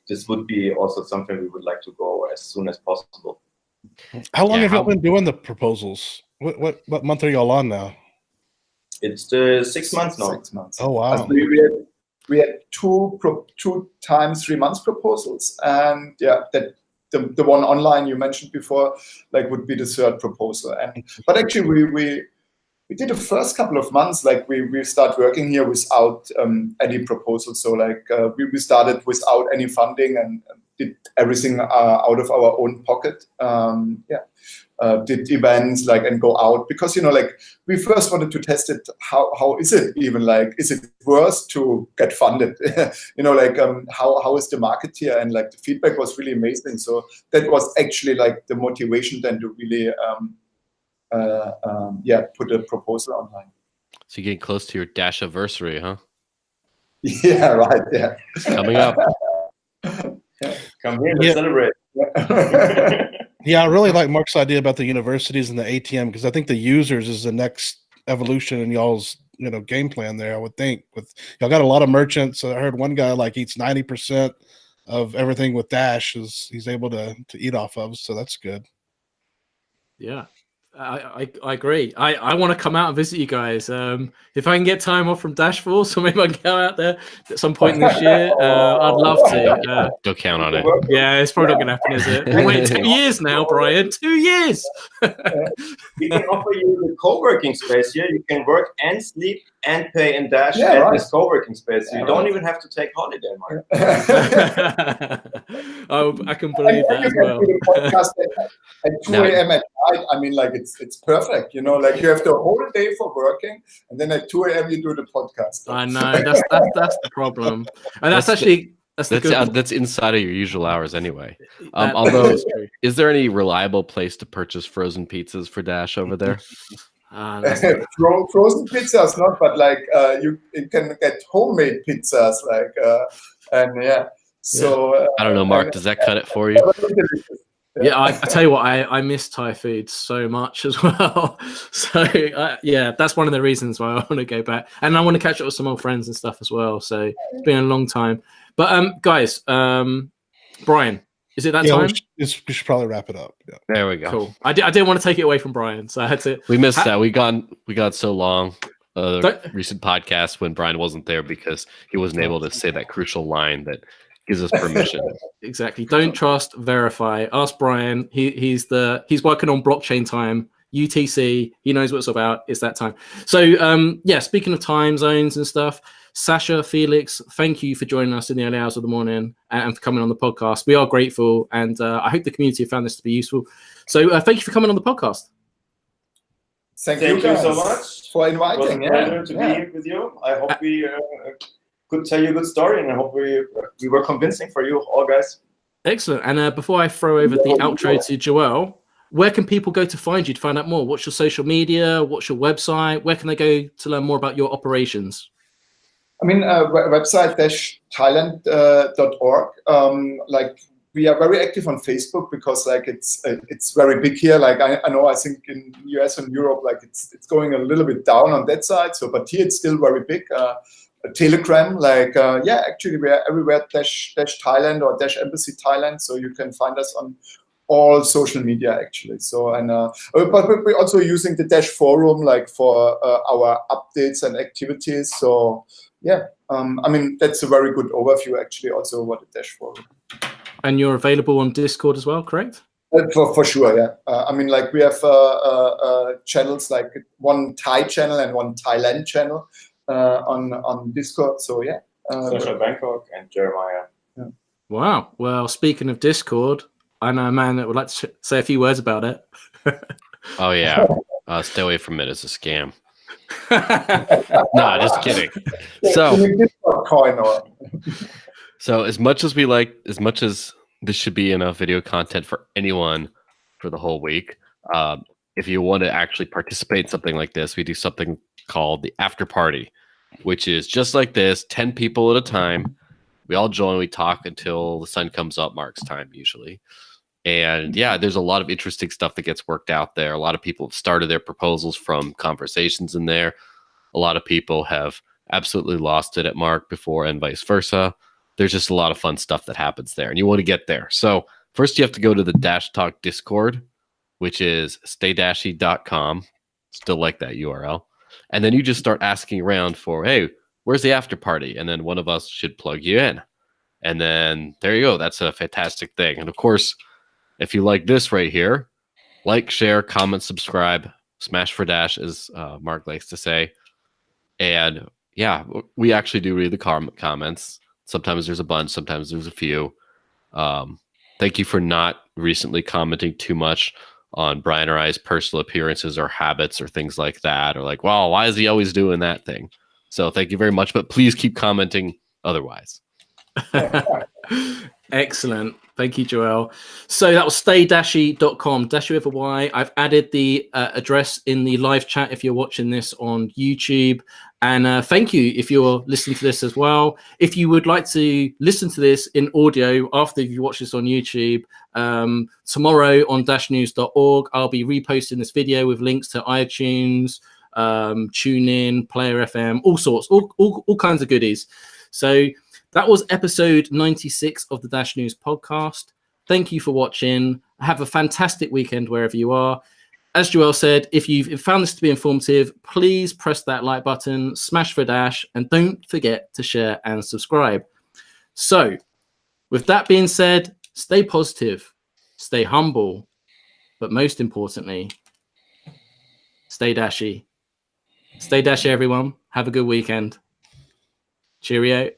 Speaker 3: this would be also something we would like to go as soon as possible.
Speaker 2: How long have you been doing the proposals? What month are y'all on now?
Speaker 3: It's 6 months now.
Speaker 4: 6 months.
Speaker 2: Oh, wow.
Speaker 4: We had 2 times 3 months proposals. And, yeah, that. The one online you mentioned before, like, would be the third proposal. But actually, we did the first couple of months, like we start working here without any proposal. So like we started without any funding and did everything out of our own pocket. Did events like and go out because like we first wanted to test it. How is it even like? Is it worth to get funded? How is the market here? And like the feedback was really amazing. So that was actually like the motivation then to really put a proposal online.
Speaker 5: So you're getting close to your Dash anniversary, huh?
Speaker 4: Yeah, right. Yeah,
Speaker 5: it's coming up.
Speaker 3: Come here to celebrate.
Speaker 2: Yeah, I really like Mark's idea about the universities and the ATM because I think the users is the next evolution in y'all's game plan there. I would think with y'all got a lot of merchants. I heard one guy like eats 90% of everything with Dash he's able to eat off of. So that's good.
Speaker 1: Yeah. I agree. I want to come out and visit you guys. If I can get time off from Dash Force, or maybe I can go out there at some point this year, I'd love to.
Speaker 5: Don't count on it.
Speaker 1: Yeah, it's probably not going to happen, is it? We waited 2 years now, Brian. 2 years.
Speaker 3: We can offer you the co-working space here. You can work and sleep and pay in Dash at this co-working space. So you don't even have to take holiday, Mark.
Speaker 1: I can believe that as well.
Speaker 4: Do the podcast at 2 a.m. at night. I mean, like it's perfect. You know, like you have the whole day for working, and then at 2 a.m. you do the podcast.
Speaker 1: I know that's the problem, and that's
Speaker 5: inside of your usual hours anyway. Although, is there any reliable place to purchase frozen pizzas for Dash over there?
Speaker 4: Frozen pizzas, not, but like you can get homemade pizzas, like and yeah. So
Speaker 5: I don't know, Mark. Does that cut it for you?
Speaker 1: Yeah, I tell you what, I miss Thai food so much as well. So yeah, that's one of the reasons why I want to go back, and I want to catch up with some old friends and stuff as well. So it's been a long time. But guys, Brian, is it that time?
Speaker 2: We should probably wrap it up. Yeah.
Speaker 5: There we go.
Speaker 1: Cool. I didn't want to take it away from Brian, so I had to.
Speaker 5: We missed that. We got so long. Recent podcast when Brian wasn't there because he wasn't able to say that crucial line that gives us permission.
Speaker 1: Exactly. Don't trust, verify. Ask Brian. He's working on blockchain time. UTC. He knows what it's about. It's that time. So yeah. Speaking of time zones and stuff, Sascha, Felix, thank you for joining us in the early hours of the morning and for coming on the podcast. We are grateful, and I hope the community found this to be useful. So thank you for coming on the podcast.
Speaker 3: Thank you so much
Speaker 4: for inviting.
Speaker 3: It was a pleasure to be with you. I hope we could tell you a good story, and I hope we were convincing for you all, guys.
Speaker 1: Excellent. And before I throw over the outro to Joel, where can people go to find you to find out more? What's your social media? What's your website? Where can they go to learn more about your operations?
Speaker 4: I mean, website -thailand.org. Like we are very active on Facebook because like it's very big here. Like I know, I think in US and Europe, like it's going a little bit down on that side. So, but here it's still very big. Telegram, like actually we are everywhere -Thailand or -Embassy Thailand. So you can find us on all social media actually. So and but we're also using the Dash forum like for our updates and activities. So yeah, I mean that's a very good overview actually also what the Dash forum.
Speaker 1: And you're available on Discord as well, correct?
Speaker 4: For sure, yeah. I mean like we have channels like one Thai channel and one Thailand channel on Discord. So yeah,
Speaker 3: Sascha Bangkok and Jeremiah.
Speaker 4: Yeah.
Speaker 1: Wow. Well, speaking of Discord, I know a man that would like to say a few words about it.
Speaker 5: Oh yeah, stay away from it. It's a scam. No, just kidding. So as much as this should be enough video content for anyone for the whole week, if you want to actually participate in something like this, we do something called the after party, which is just like this, 10 people at a time. We all join, we talk until the sun comes up, Mark's time usually. And yeah, there's a lot of interesting stuff that gets worked out there. A lot of people have started their proposals from conversations in there. A lot of people have absolutely lost it at Mark before and vice versa. There's just a lot of fun stuff that happens there, and you want to get there. So first you have to go to the Dash Talk Discord, which is staydashy.com. Still like that URL. And then you just start asking around for, hey, where's the after party? And then one of us should plug you in. And then there you go. That's a fantastic thing. And of course, if you like this right here, like, share, comment, subscribe, smash for Dash, as Mark likes to say. And yeah, we actually do read the comments. Sometimes there's a bunch, sometimes there's a few. Thank you for not recently commenting too much on Brian or I's personal appearances or habits or things like that. Or like, wow, why is he always doing that thing? So thank you very much, but please keep commenting otherwise.
Speaker 1: Excellent. Thank you, Joel. So that was staydashy.com, Dashy with a Y. I've added the address in the live chat if you're watching this on YouTube. And thank you if you're listening to this as well. If you would like to listen to this in audio after you watch this on YouTube, tomorrow on dashnews.org, I'll be reposting this video with links to iTunes, TuneIn, Player FM, all sorts, all kinds of goodies. So that was episode 96 of the Dash News podcast. Thank you for watching. Have a fantastic weekend wherever you are. as Joel said, if you've found this to be informative, please press that like button, smash for Dash, and don't forget to share and subscribe. So, with that being said, stay positive, stay humble, but most importantly, stay dashy. Stay dashy, everyone. Have a good weekend. Cheerio.